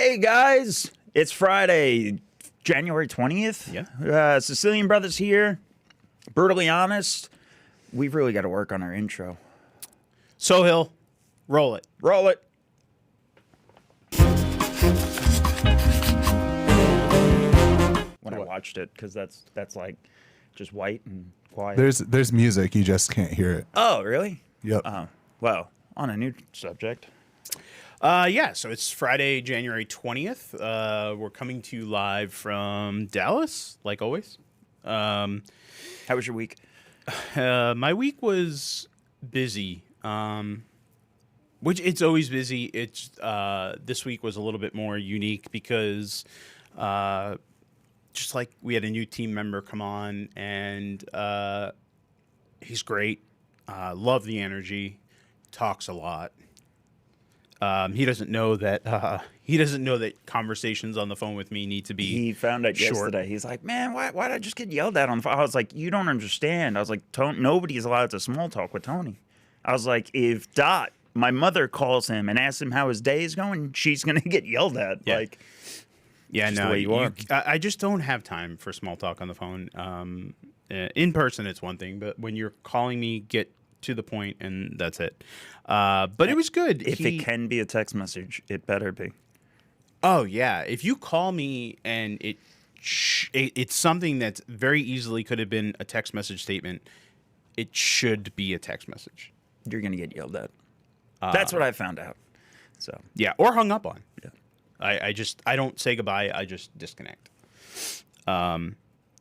Hey guys, it's Friday, January 20th. Yeah. Sicilian brothers here. Brutally honest, we've really got to work on our intro. Sohill, roll it. Roll it. When I watched it, because that's like just white and quiet. There's music, you just can't hear it. Oh, really? Yep. Well, on a new subject. So it's Friday, January 20th. We're coming to you live from Dallas, like always. How was your week? My week was busy, which it's always busy. It's this week was a little bit more unique because just like we had a new team member come on, and he's great. Love the energy. Talks a lot. He doesn't know that conversations on the phone with me need to be. He found out short. yesterday. He's like, "Man, why did I just get yelled at on the phone?" I was like, "You don't understand." I was like, "Nobody's allowed to small talk with Tony." I was like, "If Dot, my mother, calls him and asks him how his day is going, she's gonna get yelled at." Yeah. Like, Yeah, just no, the way you are. I just don't have time for small talk on the phone. In person, it's one thing, but when you're calling me, get to the point, and that's it. But it was good. If it can be a text message, it better be. Oh yeah, if you call me and it's something that's very easily could have been a text message statement, it should be a text message. You're gonna get yelled at. That's what I found out. So Yeah, or hung up on. yeah. I don't say goodbye. I just disconnect.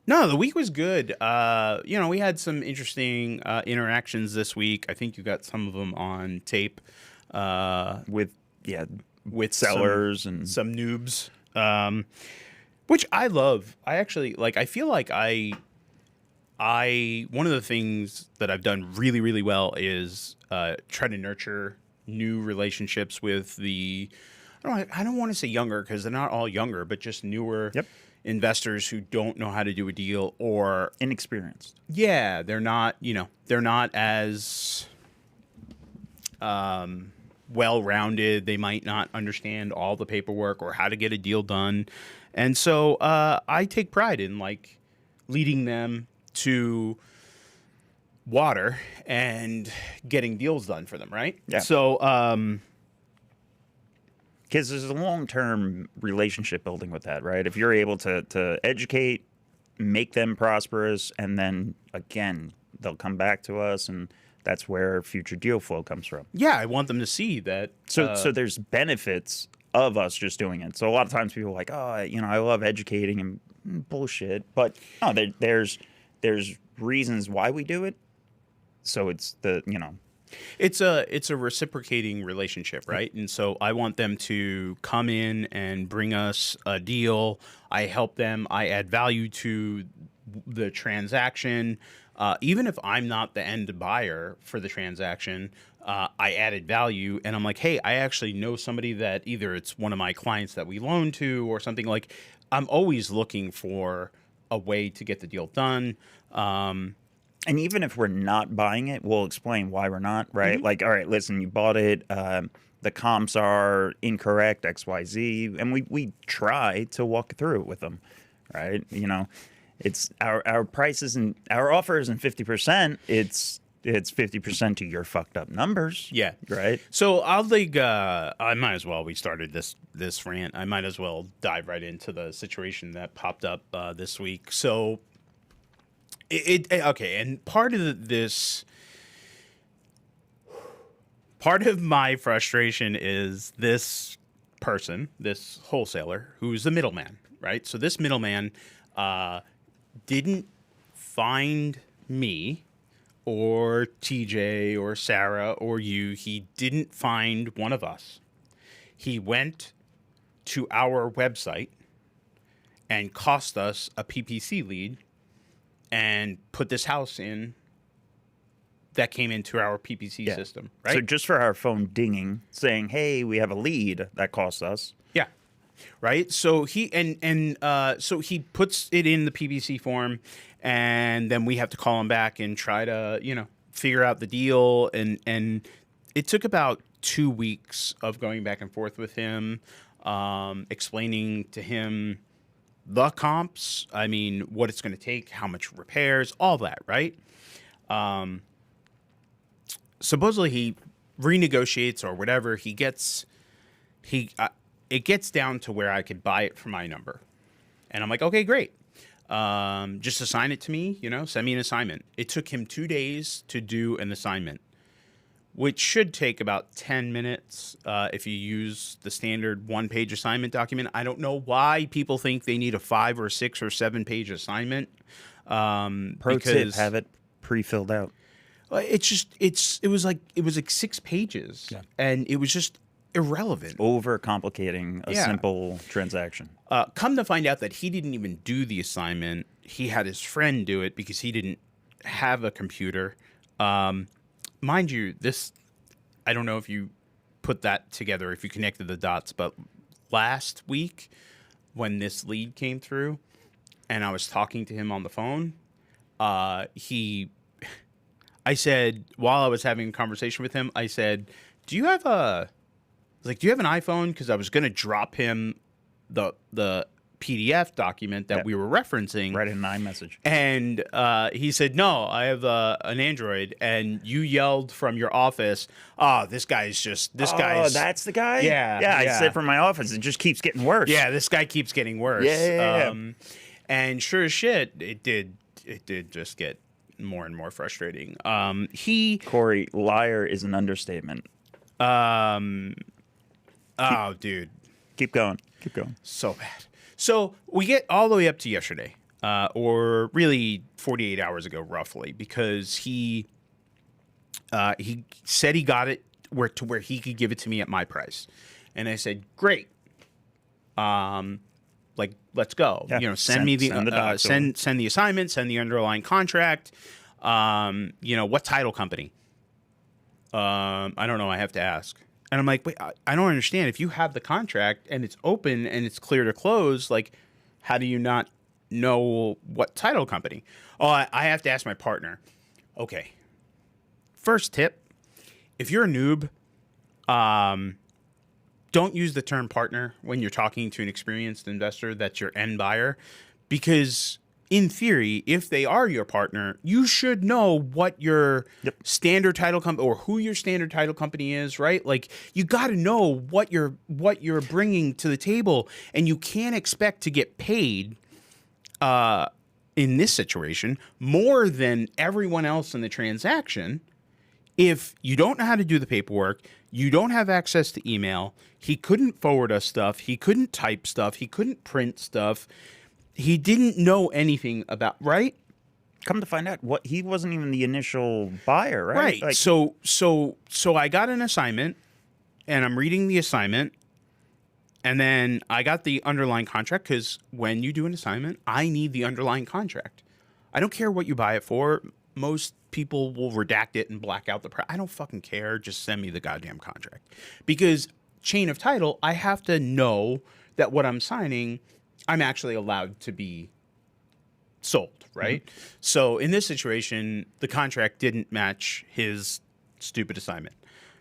No, the week was good. We had some interesting interactions this week. I think you got some of them on tape with sellers and some noobs, which I love. I actually like. I feel like I one of the things that I've done really, really well is try to nurture new relationships with the. I don't want to say younger because they're not all younger, but just newer. Yep. Investors who don't know how to do a deal or inexperienced. Yeah, they're not as well-rounded. They might not understand all the paperwork or how to get a deal done. And so I take pride in like leading them to water and getting deals done for them, right? Yeah. So because there's a long-term relationship building with that, right? If you're able to educate, make them prosperous, and then, again, they'll come back to us, and that's where future deal flow comes from. yeah, I want them to see that. So there's benefits of us just doing it. So a lot of times people are like, oh, I love educating and bullshit. But no, there's reasons why we do it. So it's It's a reciprocating relationship, right? And so I want them to come in and bring us a deal. I help them. I add value to the transaction. Even if I'm not the end buyer for the transaction, I added value. And I'm like, hey, I actually know somebody that either it's one of my clients that we loan to or something like. I'm always looking for a way to get the deal done. And even if we're not buying it, we'll explain why we're not, right? Mm-hmm. Like, all right, listen, you bought it. The comps are incorrect, X, Y, Z. And we try to walk through it with them, right? It's our price isn't, our offer isn't 50%. It's 50% to your fucked up numbers. Yeah. Right? So I'll think, I might as well, we started this rant. I might as well dive right into the situation that popped up this week. So okay, and part of my frustration is this person, this wholesaler, who's the middleman, right? So this middleman didn't find me or TJ or Sarah or you. He didn't find one of us. He went to our website and cost us a PPC lead and put this house in that came into our PPC system, right? So just for our phone dinging, saying, hey, we have a lead, that costs us. Yeah. Right? So he so he puts it in the PPC form, and then we have to call him back and try to, figure out the deal. And it took about 2 weeks of going back and forth with him. explaining to him the comps. I mean, what it's going to take, how much repairs, all that, right? Supposedly he renegotiates or whatever. It gets down to where I could buy it for my number. And I'm like, okay, great. Just assign it to me, send me an assignment. It took him 2 days to do an assignment, which should take about 10 minutes if you use the standard 1-page assignment document. I don't know why people think they need a 5 or 6 or 7-page assignment. Pro tip, have it pre-filled out. It was like 6 pages, and it was just irrelevant. Over complicating a simple transaction. Come to find out that he didn't even do the assignment. He had his friend do it because he didn't have a computer. Mind you, I don't know if you put that together, if you connected the dots, but last week when this lead came through and I was talking to him on the phone, I said, while I was having a conversation with him, I said, do you have an iPhone? Because I was going to drop him the PDF document that we were referencing. Right in an iMessage. And he said, no, I have an Android. And you yelled from your office, this guy's... Oh, that's the guy? Yeah. I said from my office, it just keeps getting worse. Yeah, this guy keeps getting worse. Yeah. And sure as shit, it did just get more and more frustrating. Corey, liar is an understatement. Dude. Keep going. So bad. So we get all the way up to yesterday, or really 48 hours ago, roughly, because he said he got it to where he could give it to me at my price, and I said, "Great, let's go. Yeah. Send me the send the assignment, send the underlying contract. What title company? I don't know. I have to ask." And I'm like, wait, I don't understand. If you have the contract and it's open and it's clear to close, how do you not know what title company? Oh, I have to ask my partner. Okay. First tip, if you're a noob, don't use the term partner when you're talking to an experienced investor that's your end buyer, because in theory, if they are your partner, you should know what your standard title company or who your standard title company is, right? You got to know what you're bringing to the table, and you can't expect to get paid in this situation more than everyone else in the transaction if you don't know how to do the paperwork, you don't have access to email. He couldn't forward us stuff. He couldn't type stuff. He couldn't print stuff. He didn't know anything about, right? Come to find out, he wasn't even the initial buyer, right? Right. So I got an assignment, and I'm reading the assignment, and then I got the underlying contract, because when you do an assignment, I need the underlying contract. I don't care what you buy it for. Most people will redact it and black out the price. I don't fucking care. Just send me the goddamn contract. Because chain of title, I have to know that what I'm signing, I'm actually allowed to be sold, right? Mm-hmm. So in this situation, the contract didn't match his stupid assignment.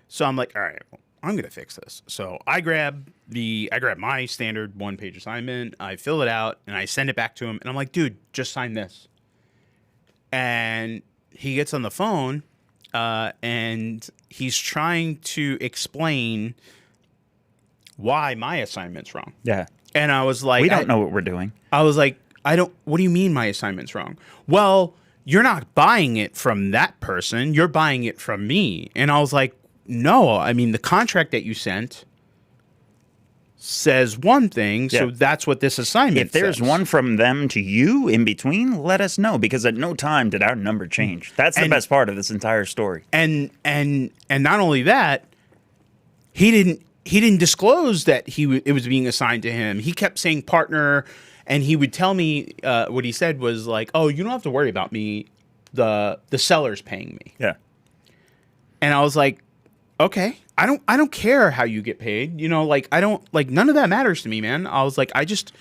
So I'm like, all right, well, I'm going to fix this. So I grab my standard 1-page assignment, I fill it out, and I send it back to him. And I'm like, dude, just sign this. And he gets on the phone, and he's trying to explain why my assignment's wrong. Yeah. And I was like, we don't know what we're doing. I was like, what do you mean my assignment's wrong? Well, you're not buying it from that person. You're buying it from me. And I was like, no, I mean, the contract that you sent says one thing, so that's what this assignment says. If there's one from them to you in between, let us know, because at no time did our number change. That's the best part of this entire story. And not only that, he didn't disclose that it was being assigned to him. He kept saying partner, and he would tell me what he said was like, "Oh, you don't have to worry about me. The seller's paying me." Yeah. And I was like, "Okay, I don't care how you get paid. I don't none of that matters to me, man." I was like, I'm just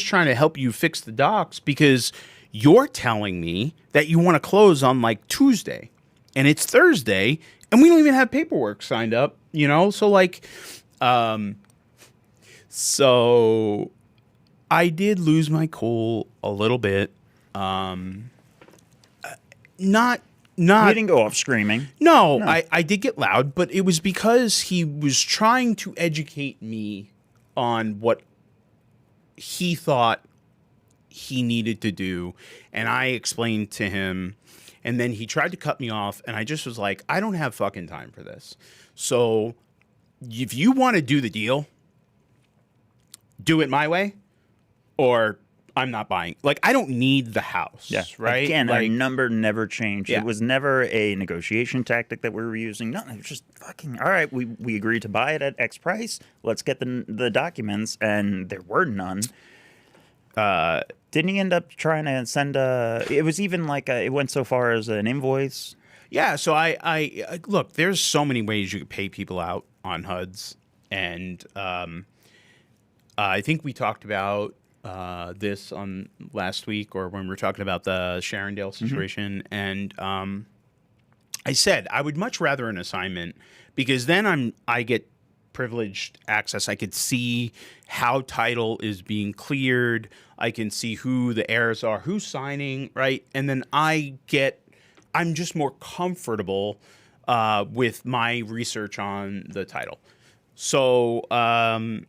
trying to help you fix the docs, because you're telling me that you want to close on Tuesday, and it's Thursday, and we don't even have paperwork signed up, So So I did lose my cool a little bit. Not You didn't go off screaming. No, I did get loud, but it was because he was trying to educate me on what he thought he needed to do. And I explained to him, and then he tried to cut me off, and I just was like, I don't have fucking time for this. So if you want to do the deal, do it my way, or I'm not buying. Like, I don't need the house. Yeah. Right. Again, our like, number never changed. Yeah. It was never a negotiation tactic that we were using. No, it was just fucking, all right, we agreed to buy it at X price. Let's get the documents. And there were none. Didn't he end up trying to send it was even like it went so far as an invoice. Yeah, so I look, there's so many ways you could pay people out on HUDs, and I think we talked about this on last week, or when we were talking about the Sharondale situation, and I said I would much rather an assignment, because then I get privileged access. I could see how title is being cleared. I can see who the heirs are, who's signing, right? And then I'm just more comfortable with my research on the title. So I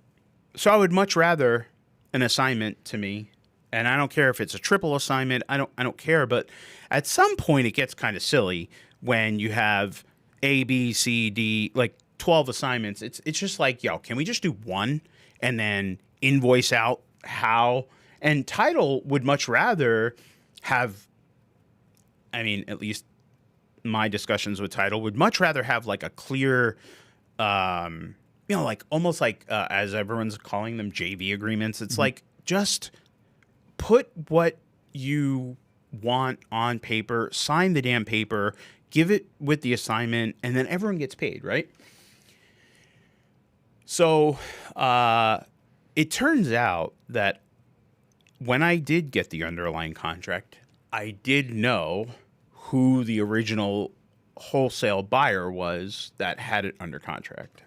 would much rather an assignment to me, and I don't care if it's a triple assignment. I don't care, but at some point it gets kind of silly when you have A, B, C, D, like 12 assignments. It's just like, yo, can we just do one and then invoice out how? And title would much rather have, I mean, at least my discussions with title would much rather have like a clear, like almost like as everyone's calling them, JV agreements. It's like, just put what you want on paper, sign the damn paper, give it with the assignment, and then everyone gets paid, right? So it turns out that when I did get the underlying contract, I did know who the original wholesale buyer was that had it under contract.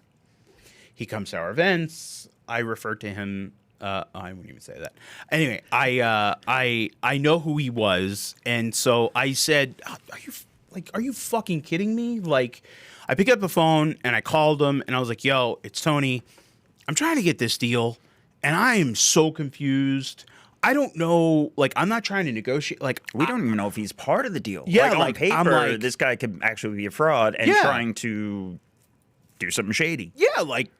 He comes to our events. I referred to him. I wouldn't even say that. Anyway, I know who he was, and so I said, "Are you fucking kidding me?" Like, I picked up the phone and I called him, and I was like, "Yo, it's Tony. I'm trying to get this deal, and I am so confused. I don't know. Like, I'm not trying to negotiate. Like, We don't even know if he's part of the deal. Yeah, on like, paper, I'm like- this guy could actually be a fraud and Yeah. trying to do something shady. Yeah, like,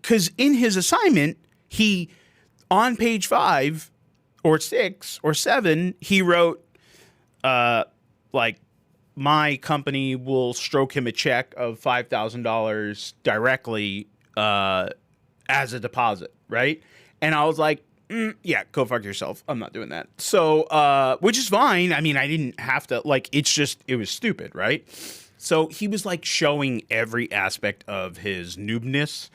because in his assignment, he, on page 5 or 6 or 7, he wrote, like, my company will stroke him a check of $5,000 directly as a deposit, right? And I was like, yeah, go fuck yourself. I'm not doing that. So, which is fine. I mean, I didn't have to, like, it was stupid, right? So he was like showing every aspect of his noobness.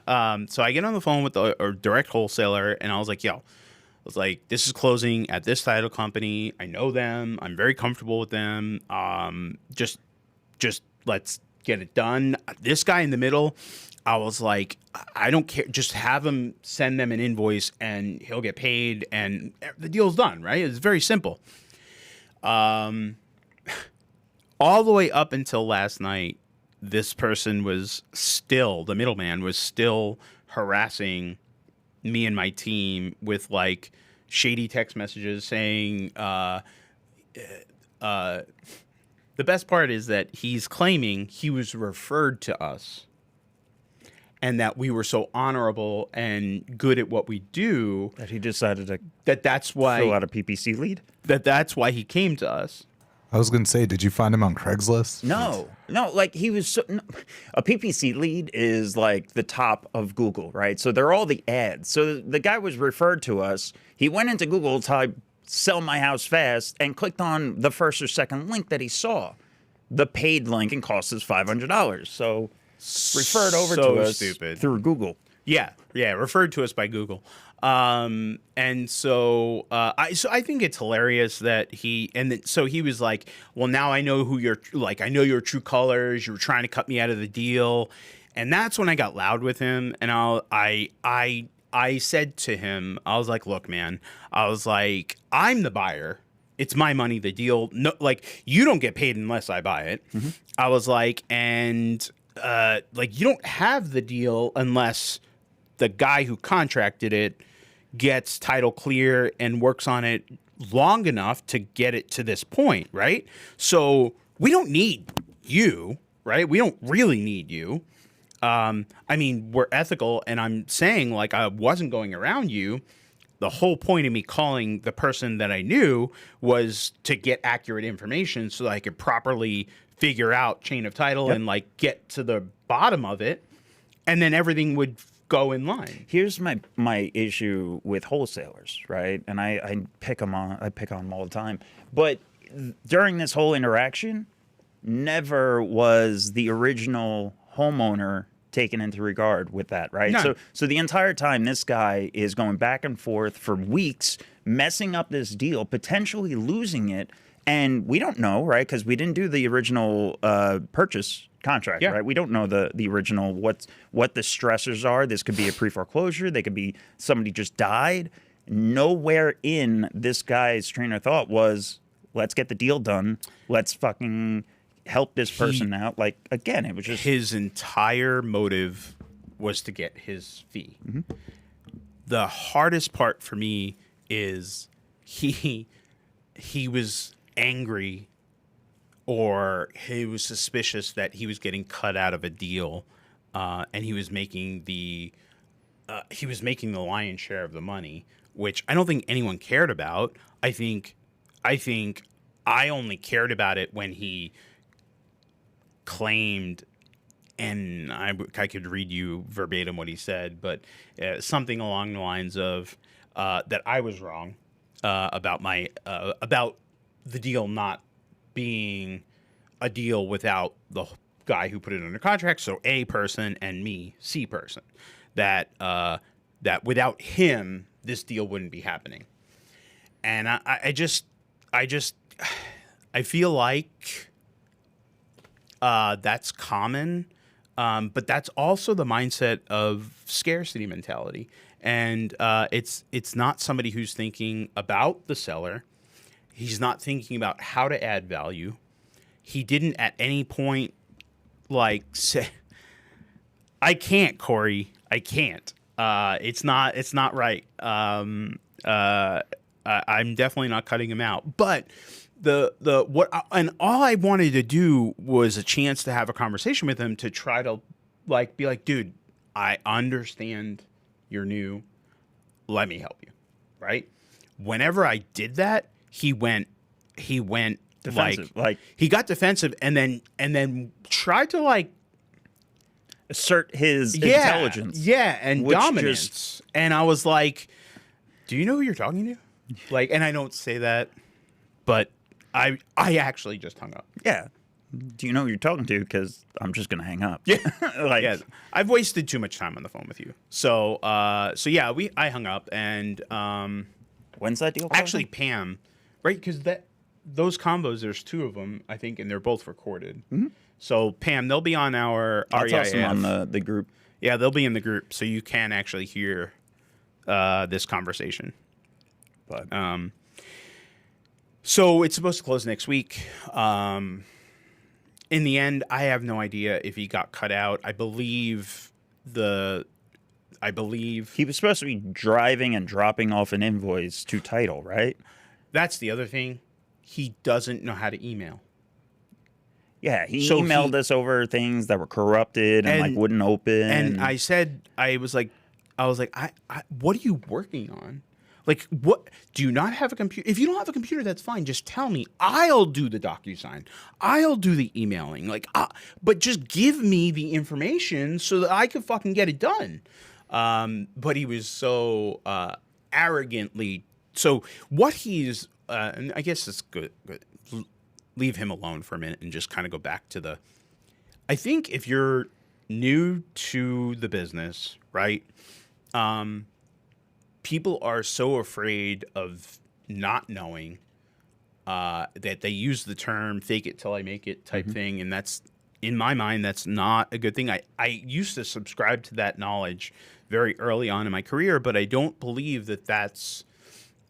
So I get on the phone with the direct wholesaler, and I was like, this is closing at this title company. I know them. I'm very comfortable with them. Just let's get it done. This guy in the middle, I was like, I don't care. Just have him send them an invoice, and he'll get paid, and the deal's done, right? It's very simple. All the way up until last night, this person the middleman was still harassing me and my team with like shady text messages saying, the best part is that he's claiming he was referred to us and that we were so honorable and good at what we do That he decided to that's why fill out a PPC lead? that's why he came to us. I was going to say, did you find him on Craigslist? No, like he was a PPC lead is like the top of Google, right? So they're all the ads. So the guy was referred to us. He went into Google, typed "sell my house fast," and clicked on the first or second link that he saw. The paid link, and cost us $500. So referred over So to us stupid. through Google. Yeah, referred to us by Google. And so I think it's hilarious that so he was like, well, now I know I know your true colors. You were trying to cut me out of the deal. And that's when I got loud with him. And I I said to him, I was like, look, man, I was like, I'm the buyer. It's my money, the deal. No, like, you don't get paid unless I buy it. I was like, and like, you don't have the deal unless the guy who contracted it gets title clear and works on it long enough to get it to this point, right? So we don't need you, right? We don't really need you. I mean, we're ethical, and I'm saying, like, I wasn't going around you. The whole point of me calling the person that I knew was to get accurate information so that I could properly figure out chain of title and, like, get to the bottom of it, and then everything would go in line. Here's my issue with wholesalers, right? And I pick on them all the time. But during this whole interaction, never was the original homeowner taken into regard with that, right? None. So the entire time this guy is going back and forth for weeks, messing up this deal, potentially losing it, and we don't know, right? Because we didn't do the original purchase contract, right? We don't know the original what the stressors are. This could be a pre-foreclosure. They could be somebody just died. Nowhere in this guy's train of thought was, let's get the deal done. Let's fucking help this person out. Like, again, it was just his entire motive was to get his fee. The hardest part for me is he was angry, or he was suspicious that he was getting cut out of a deal, and he was making the lion's share of the money, which I don't think anyone cared about. I think I only cared about it when he claimed, and I could read you verbatim what he said, but something along the lines of that I was wrong about the deal not being a deal without the guy who put it under contract. So A person and me, C person, that without him, this deal wouldn't be happening. And I feel like that's common, but that's also the mindset of scarcity mentality. And it's not somebody who's thinking about the seller. He's not thinking about how to add value. He didn't at any point like say, "I can't, Corey. I can't. It's not right." I'm definitely not cutting him out. But and all I wanted to do was a chance to have a conversation with him to try to like be like, dude, I understand you're new. Let me help you. Right? Whenever I did that, he went defensive. Like he got defensive and then tried to like assert his intelligence. Yeah, and dominance. And I was like, do you know who you're talking to? Like, and I don't say that, but I actually just hung up. Yeah. Do you know who you're talking to? Because I'm just gonna hang up. Yeah. Like, yeah. I've wasted too much time on the phone with you. So yeah, I hung up, and when's that deal? Actually, Pam, right? Because those combos, there's two of them, I think, and they're both recorded. So Pam, they'll be on our I'll REIF. toss them on the group. Yeah, they'll be in the group, so you can actually hear this conversation. But so it's supposed to close next week. In the end, I have no idea if he got cut out. I believe he was supposed to be driving and dropping off an invoice to title, right? That's the other thing. He doesn't know how to email. Yeah, he emailed us over things that were corrupted and like wouldn't open. And I was like, what are you working on? Like, what? Do you not have a computer? If you don't have a computer, that's fine. Just tell me. I'll do the DocuSign. I'll do the emailing. Like, but just give me the information so that I can fucking get it done. But he was so arrogantly. So what he's, and I guess it's good. Leave him alone for a minute and just kind of go back to I think if you're new to the business, right? People are so afraid of not knowing that they use the term fake it till I make it type thing. And that's, in my mind, that's not a good thing. I used to subscribe to that knowledge very early on in my career, but I don't believe that that's.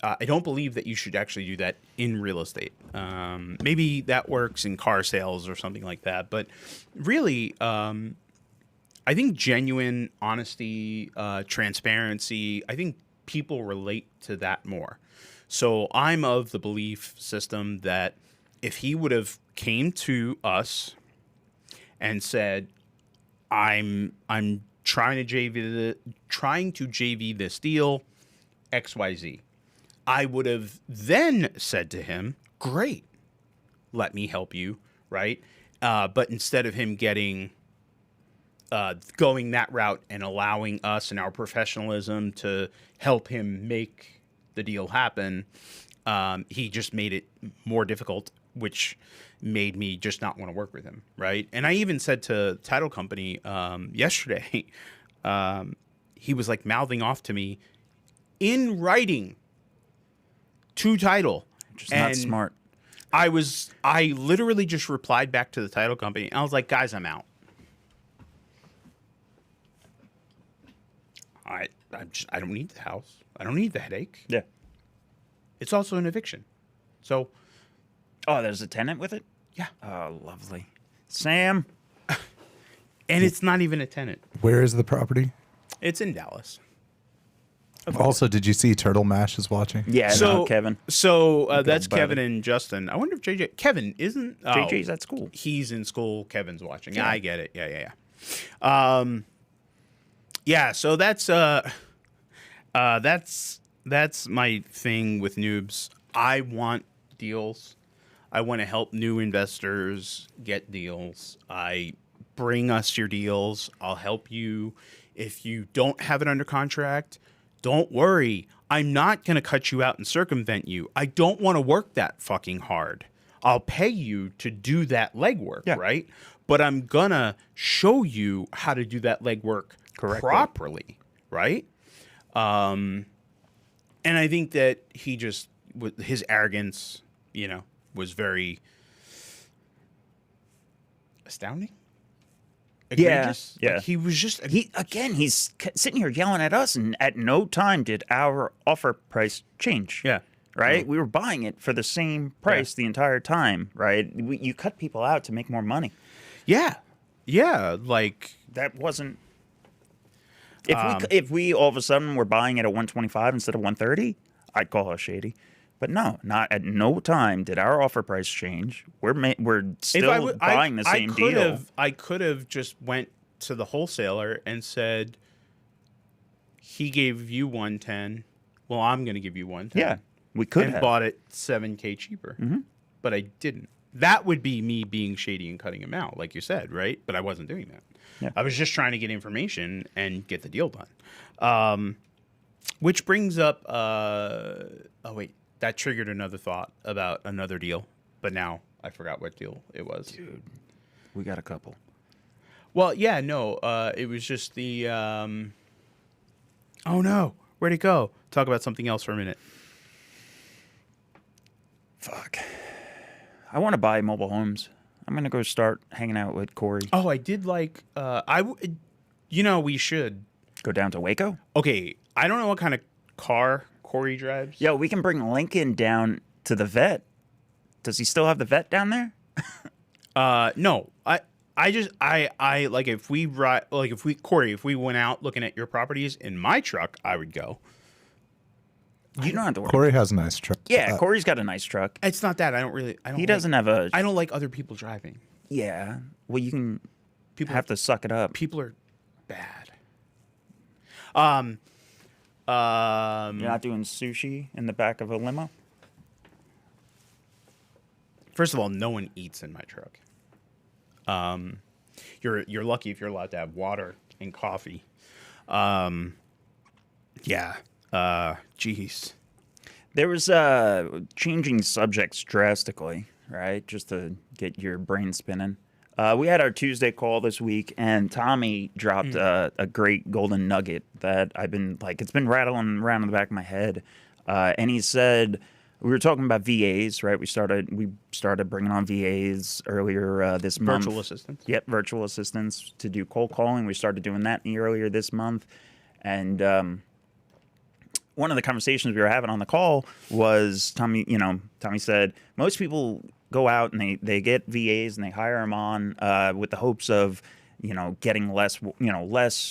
I don't believe that you should actually do that in real estate. Maybe that works in car sales or something like that, but really, I think genuine honesty, transparency. I think people relate to that more. So I'm of the belief system that if he would have came to us and said, "I'm trying to JV this deal, XYZ," I would have then said to him, "Great, let me help you," right? But instead of him getting going that route and allowing us and our professionalism to help him make the deal happen, he just made it more difficult, which made me just not want to work with him, right? And I even said to the title company yesterday, he was like mouthing off to me in writing to title. Just not smart. I literally just replied back to the title company. I was like, guys, I'm out. I don't need the house. I don't need the headache. Yeah. It's also an eviction. So. Oh, there's a tenant with it? Yeah. Oh, lovely. Sam. And it's not even a tenant. Where is the property? It's in Dallas. Also, did you see Turtle Mash is watching? Yeah, no, Kevin. So that's Kevin and Justin. I wonder if JJ. Kevin isn't. JJ's at school. He's in school. Kevin's watching. Yeah. I get it. Yeah. Yeah. So that's my thing with Noobs. I want deals. I want to help new investors get deals. I bring us your deals. I'll help you. If you don't have it under contract, don't worry. I'm not going to cut you out and circumvent you. I don't want to work that fucking hard. I'll pay you to do that legwork, right? But I'm going to show you how to do that legwork properly, right? And I think that he just, with his arrogance, was very astounding. Egregious. Yeah. Like he was just He's sitting here yelling at us, and at no time did our offer price change. Yeah. Right? We were buying it for the same price the entire time, right? You cut people out to make more money. Yeah. Like that wasn't. If we all of a sudden were buying it at 125 instead of 130, I'd call us shady. But no, not at no time did our offer price change. We're still buying the same deal. I could have just went to the wholesaler and said, he gave you 110. Well, I'm going to give you 110. Yeah, we could have bought it $7K cheaper, but I didn't. That would be me being shady and cutting him out, like you said, right? But I wasn't doing that. Yeah. I was just trying to get information and get the deal done. Which brings up, that triggered another thought about another deal, but now I forgot what deal it was. Dude, we got a couple. Well, yeah, no, it was just the. Oh no, where'd it go? Talk about something else for a minute. Fuck. I want to buy mobile homes. I'm gonna go start hanging out with Corey. Oh, I did like. We should go down to Waco. Okay, I don't know what kind of car Corey drives. Yo, we can bring Lincoln down to the vet. Does he still have the vet down there? No. I like if we ride, like if we went out looking at your properties in my truck, I would go. You don't have to worry. Corey has a nice truck. Yeah, Corey's got a nice truck. It's not that. He doesn't have a. I don't like other people driving. Yeah. Well, you can. People have to suck it up. People are bad. You're not doing sushi in the back of a limo? First of all, no one eats in my truck. You're lucky if you're allowed to have water and coffee. Geez. There was changing subjects drastically, right? Just to get your brain spinning. We had our Tuesday call this week, and Tommy dropped a great golden nugget that I've been it's been rattling around in the back of my head. And he said, we were talking about VAs, right? We started bringing on VAs earlier this month. Virtual assistants. Yep, virtual assistants to do cold calling. We started doing that earlier this month. And one of the conversations we were having on the call was Tommy. Tommy said most people go out and they get VAs and they hire them on with the hopes of getting less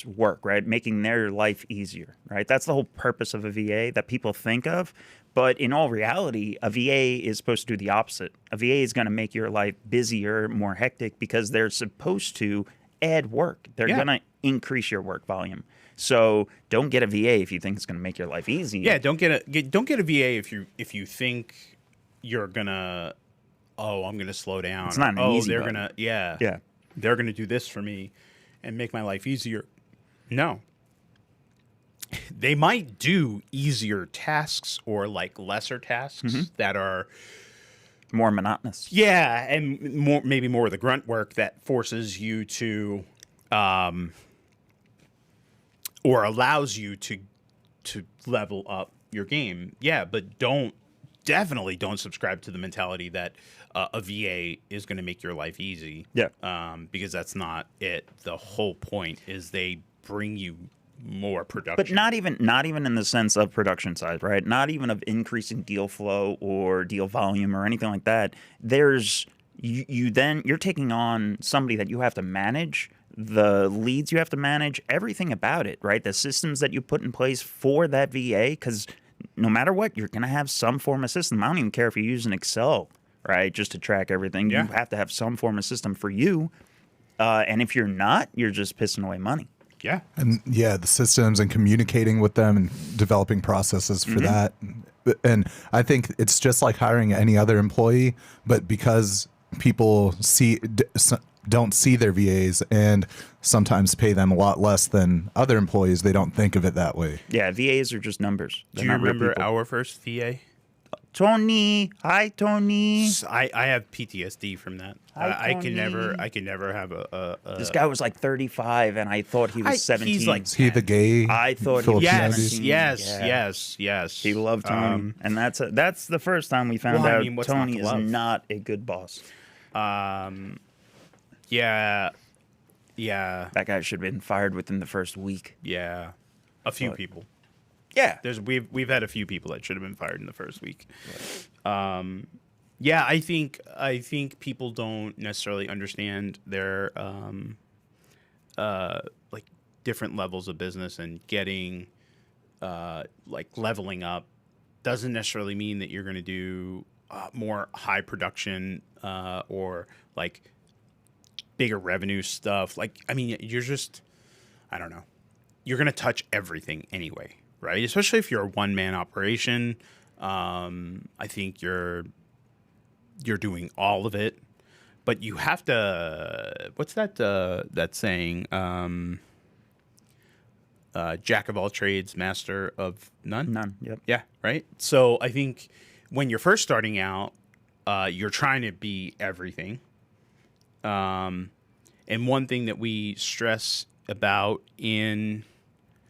work, right? Making their life easier, right? That's the whole purpose of a VA that people think of. But in all reality, a VA is supposed to do the opposite. A VA is going to make your life busier, more hectic, because they're supposed to add work. They're going to increase your work volume. So don't get a VA if you think it's going to make your life easy. Yeah, don't get a VA if you think you're gonna. Oh, I'm gonna slow down. It's not an easy they're button. gonna they're gonna do this for me and make my life easier. No. They might do easier tasks or like lesser tasks that are more monotonous. Yeah, and maybe more of the grunt work that forces you to or allows you to level up your game. Yeah, but definitely don't subscribe to the mentality that a VA is going to make your life easy. Yeah. Because that's not it. The whole point is they bring you more production. But not even in the sense of production size, right? Not even of increasing deal flow or deal volume or anything like that. You're taking on somebody that you have to manage, the leads you have to manage, everything about it, right? The systems that you put in place for that VA, because no matter what, you're going to have some form of system. I don't even care if you use an Excel, right, just to track everything. Yeah. You have to have some form of system for you. And if you're not, you're just pissing away money. Yeah. And the systems and communicating with them and developing processes for that. And I think it's just like hiring any other employee, but because people don't see their VAs and sometimes pay them a lot less than other employees, they don't think of it that way. Yeah, VAs are just numbers. Do you remember our first VA? Tony, hi Tony. I have PTSD from that. Hi, I can Tony. never have a This guy was like 35, and I thought he was 17. he's like Is he the gay? I thought he was Filipino yes, dude? yes. He loved Tony, and that's the first time we found Well, I out mean, what's not Tony to is love? not a good boss. Yeah. That guy should have been fired within the first week. Yeah. A few people. Yeah, We've had a few people that should have been fired in the first week. Yeah, I think people don't necessarily understand their like different levels of business, and getting like leveling up doesn't necessarily mean that you're going to do more high production or like bigger revenue stuff. Like, I mean, you're just, I don't know, you're going to touch everything anyway. Right, especially if you're a one-man operation, I think you're doing all of it, but you have to. What's that saying? Jack of all trades, master of none. none. Yep. Yeah, right. So I think when you're first starting out, you're trying to be everything. And one thing that we stress about in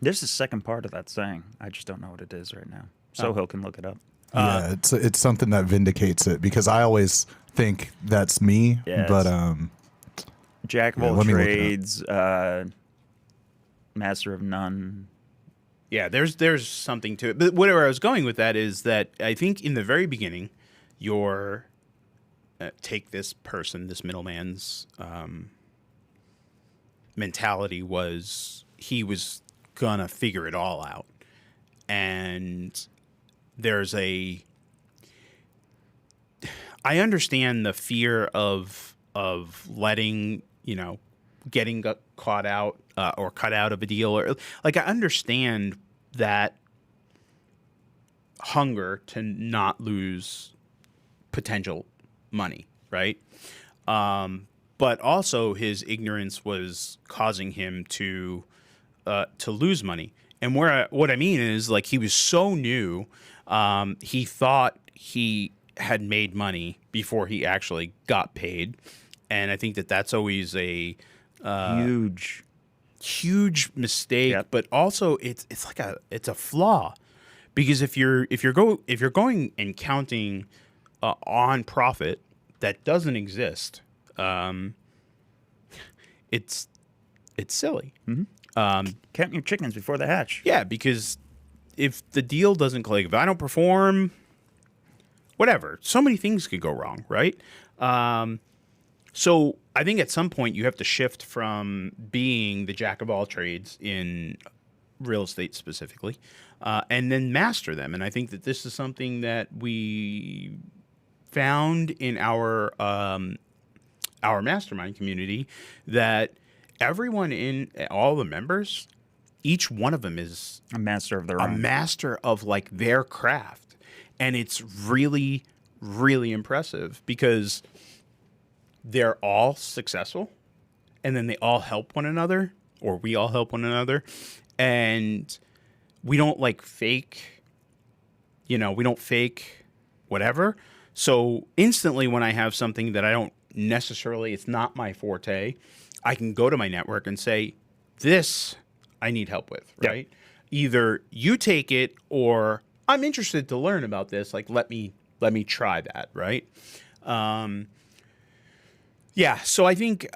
There's the second part of that saying. I just don't know what it is right now. Sohail can look it up. Yeah, it's something that vindicates it, because I always think that's me, Yeah, but Jack of all let me look it up. trades, master of none. Yeah, there's something to it. But where I was going with that is that I think in the very beginning, your take this person, this middleman's mentality was he was gonna figure it all out, and I understand the fear of letting, getting caught out or cut out of a deal, or like I understand that hunger to not lose potential money, right? But also his ignorance was causing him to lose money. And what I mean is, like, he was so new, he thought he had made money before he actually got paid, and I think that's always a huge mistake. Yep. But also it's a flaw, because if you're going and counting on profit that doesn't exist, it's silly. Count your chickens before they hatch. Yeah, because if the deal doesn't click, if I don't perform, whatever, so many things could go wrong, right? So I think at some point you have to shift from being the jack of all trades in real estate specifically, and then master them. And I think that this is something that we found in our mastermind community, that everyone in all the members, each one of them is A master of their a own. master of like their craft. And it's really, really impressive because they're all successful, and then they all help one another, or we all help one another. And we don't like fake, we don't fake whatever. So instantly when I have something that I don't necessarily, it's not my forte, I can go to my network and say, this I need help with, right? Either you take it, or I'm interested to learn about this. Like, let me try that, right? Yeah. So I think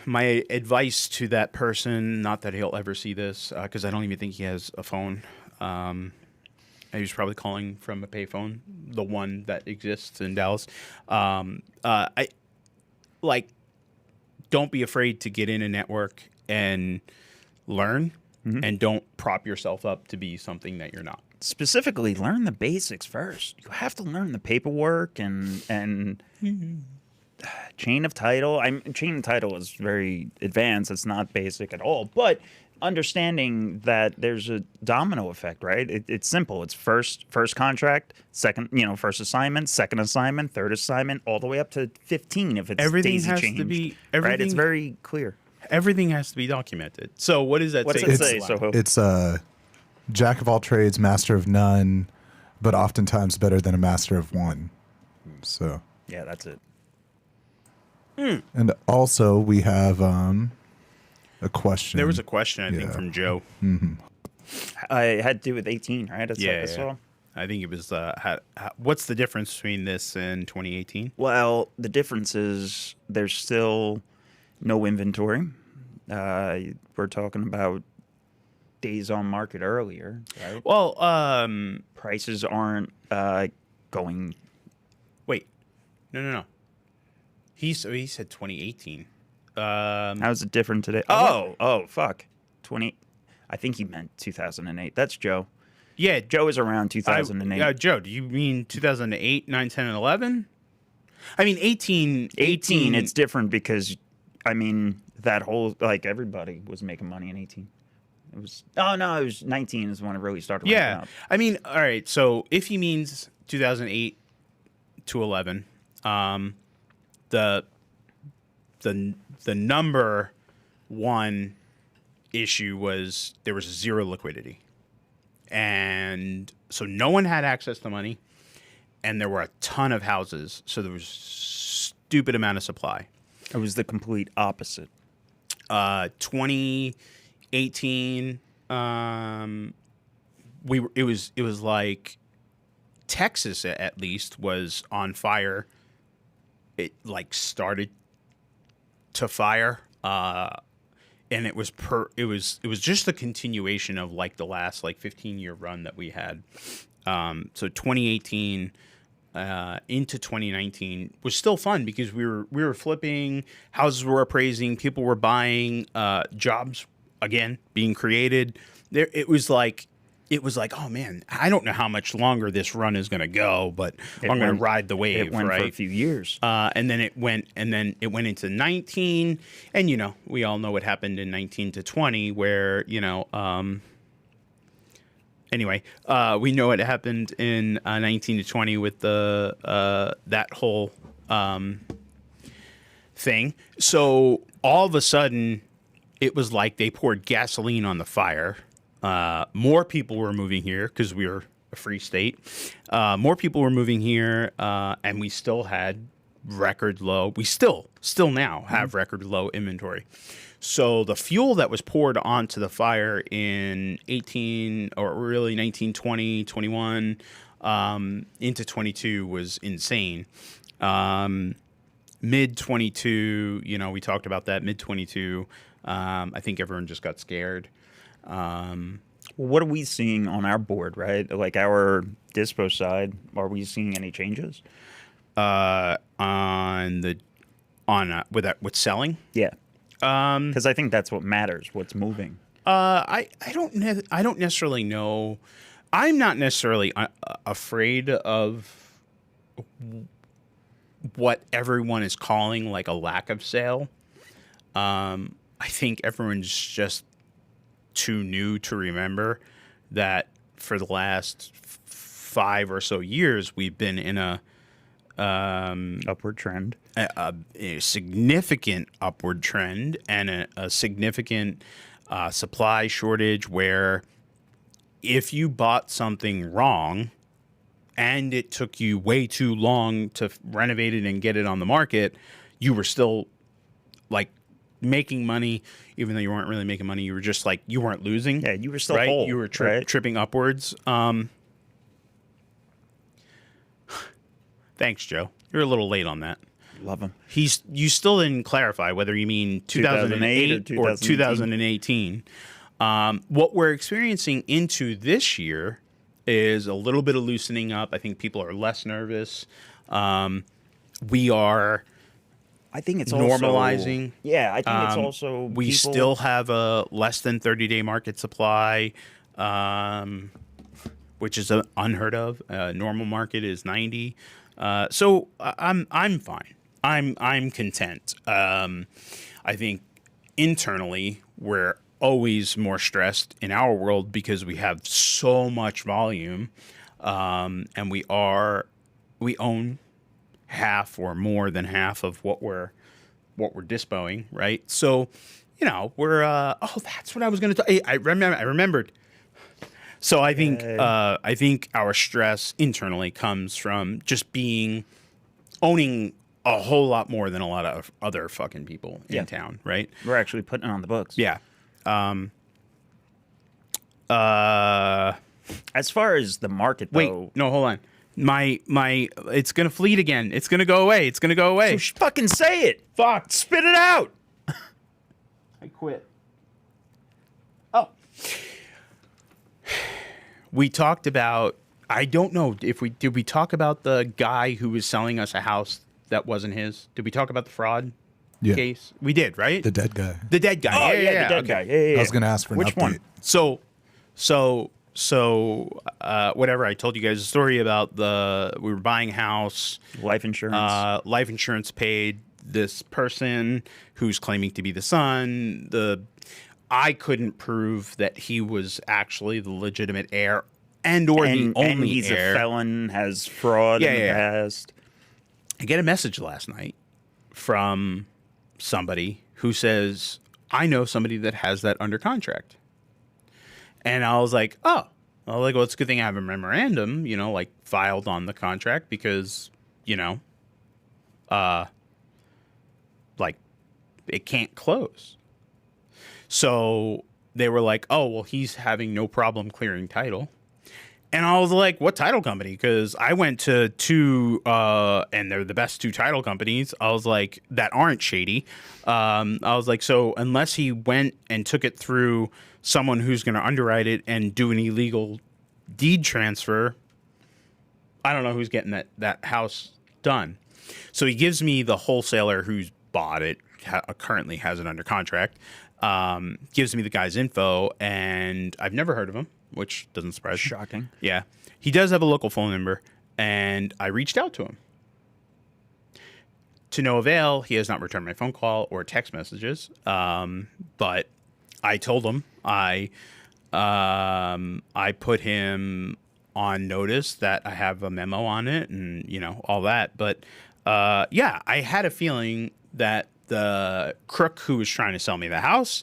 my advice to that person, not that he'll ever see this, because I don't even think he has a phone. He was probably calling from a payphone, the one that exists in Dallas. Don't be afraid to get in a network and learn, and don't prop yourself up to be something that you're not. Specifically, learn the basics first. You have to learn the paperwork and chain of title. Chain of title is very advanced. It's not basic at all. But understanding that there's a domino effect, right? It's simple. It's first contract, second, first assignment, second assignment, third assignment, all the way up to 15 if it's Everything daisy has chained, to be right? It's very clear. Everything has to be documented. So what does that What say? does it say, Soho? It's a jack of all trades, master of none, but oftentimes better than a master of one. So Yeah, that's it. and also we have a question. There was a question, I think, Yeah. from Joe. I had to do with 18, right? That's Yeah, what I saw. I think it was, what's the difference between this and 2018? Well, the difference is there's still no inventory. We're talking about days on market earlier, right? Well, Prices aren't going. wait. No. He said 2018. How's it different today? Fuck. 20. I think he meant 2008. That's Joe. Yeah, Joe is around 2008. Joe, do you mean 2008, 9, 10, and 11? I mean, 18. 18, it's different because, that whole, everybody was making money in 18. It was 19 is when it really started ramping Yeah. up. I mean, all right. So if he means 2008 to 11, the number one issue was there was zero liquidity. And so no one had access to money, and there were a ton of houses. So there was stupid amount of supply. It was the complete opposite. 2018, it was like Texas at least was on fire. It started to fire, and it was just the continuation of the last 15-year run that we had. So 2018 into 2019 was still fun because we were flipping, houses were appraising, people were buying, jobs again being created. It was like, oh man, I don't know how much longer this run is going to go, but I'm going to ride the wave. It went right? for a few years. And then it went into 19, and we all know what happened in 19 to 20, where anyway, we know what happened in 19 to 20 with the that whole thing. So all of a sudden, it was like they poured gasoline on the fire. More people were moving here because we were a free state. More people were moving here, and we still had record low. We still now have record low inventory. So the fuel that was poured onto the fire in 18 or really 19, 20, 21 into 22 was insane. Mid 22, we talked about that. Mid 22, I think everyone just got scared. What are we seeing on our board, right? Like our dispo side, are we seeing any changes? With selling. Yeah. Because I think that's what matters. What's moving? I don't necessarily know. I'm not necessarily afraid of what everyone is calling like a lack of sale. I think everyone's just too new to remember that for the last 5 or so years we've been in a Upward trend. a significant upward trend and a significant supply shortage where if you bought something wrong and it took you way too long to renovate it and get it on the market, you were still like making money, even though you weren't really making money. You were just like, you weren't losing. Yeah, you were still right. whole. You were right? tripping upwards. Thanks, Joe. You're a little late on that. Love him. You still didn't clarify whether you mean 2008 or 2018. What we're experiencing into this year is a little bit of loosening up. I think people are less nervous. We are. I think it's normalizing. Also, yeah, I think it's also. We still have a less than 30-day market supply, which is unheard of. Normal market is 90. So I'm fine. I'm content. I think internally we're always more stressed in our world because we have so much volume, and we own half or more than half of what we're dispoing, right? So, we're that's what I was going to tell. I remembered. So I think our stress internally comes from just owning a whole lot more than a lot of other fucking people in town, right? We're actually putting it on the books. Yeah. As far as the market, though. Wait, no, hold on. My it's gonna fleet again. It's gonna go away. It's gonna go away. So fucking say it. Fuck. Spit it out. I quit. Oh. We talked about. I don't know if did we talk about the guy who was selling us a house that wasn't his? Did we talk about the fraud case? We did, right? The dead guy. The dead guy. Oh yeah, the dead guy. Yeah. I was going to ask for an Which update. one? So whatever. I told you guys a story about we were buying a house. Life insurance. Life insurance paid this person who's claiming to be the son. I couldn't prove that he was actually the legitimate heir and the only and he's heir. a felon, has fraud in the past. I get a message last night from somebody who says, I know somebody that has that under contract. And I was like, well, it's a good thing I have a memorandum, like filed on the contract because, like it can't close. So they were like, oh, well, he's having no problem clearing title. And I was like, what title company? Because I went to two, and they're the best two title companies. I was like, that aren't shady. I was like, so unless he went and took it through someone who's going to underwrite it and do an illegal deed transfer, I don't know who's getting that house done. So he gives me the wholesaler who's bought it, currently has it under contract, gives me the guy's info, and I've never heard of him, which doesn't surprise me. Shocking. Yeah. He does have a local phone number, and I reached out to him. To no avail, he has not returned my phone call or text messages. But I told him I put him on notice that I have a memo on it and, all that. But, yeah, I had a feeling that the crook who was trying to sell me the house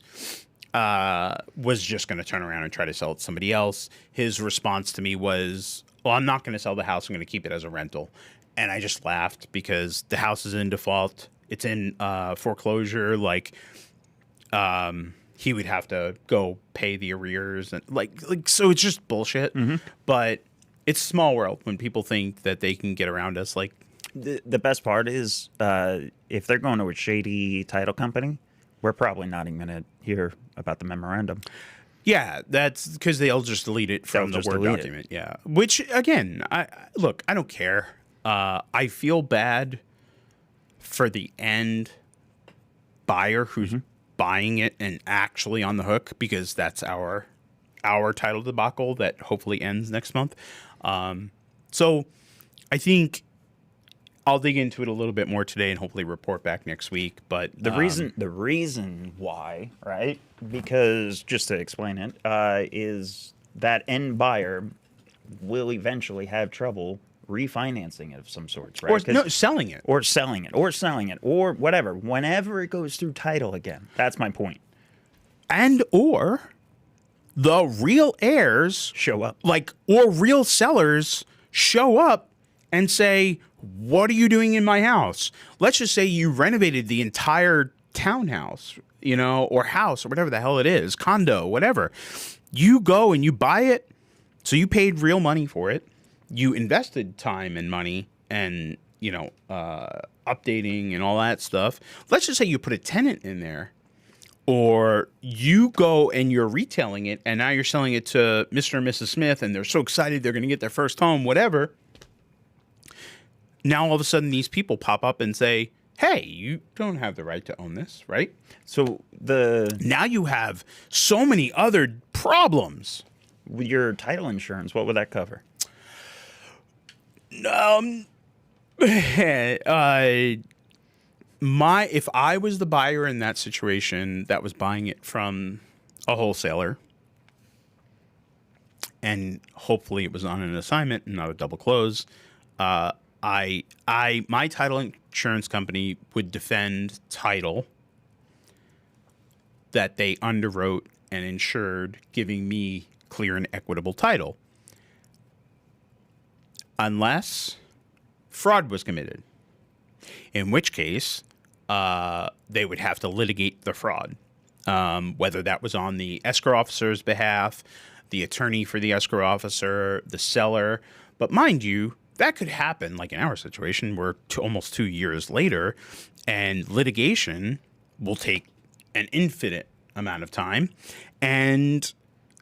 was just going to turn around and try to sell it to somebody else. His response to me was, well, I'm not going to sell the house. I'm going to keep it as a rental. And I just laughed because the house is in default. It's in foreclosure. Like, he would have to go pay the arrears. And so it's just bullshit. Mm-hmm. But it's a small world when people think that they can get around us. Like, the best part is if they're going to a shady title company, we're probably not even going to hear about the memorandum. Yeah, that's because they'll just delete it from the Word document. Yeah, which again, I don't care. I feel bad for the end buyer who's buying it and actually on the hook, because that's our title debacle that hopefully ends next month. So I think I'll dig into it a little bit more today and hopefully report back next week. But the reason why, right? Because just to explain it, is that end buyer will eventually have trouble refinancing it of some sorts, right? Or no, selling it. Or selling it, or whatever. Whenever it goes through title again. That's my point. And or the real heirs Show up. or real sellers show up and say, what are you doing in my house? Let's just say you renovated the entire townhouse, or house or whatever the hell it is, condo, whatever. You go and you buy it. So you paid real money for it. You invested time and money and, updating and all that stuff. Let's just say you put a tenant in there, or you go and you're retailing it and now you're selling it to Mr. and Mrs. Smith and they're so excited they're going to get their first home, whatever. Now all of a sudden these people pop up and say, hey, you don't have the right to own this, right? So now you have so many other problems. with your title insurance, what would that cover? If I was the buyer in that situation that was buying it from a wholesaler, and hopefully it was on an assignment and not a double close, my title insurance company would defend title that they underwrote and insured, giving me clear and equitable title, unless fraud was committed, in which case they would have to litigate the fraud, whether that was on the escrow officer's behalf, the attorney for the escrow officer, the seller. But mind you, that could happen, like in our situation, we're almost 2 years later, and litigation will take an infinite amount of time. And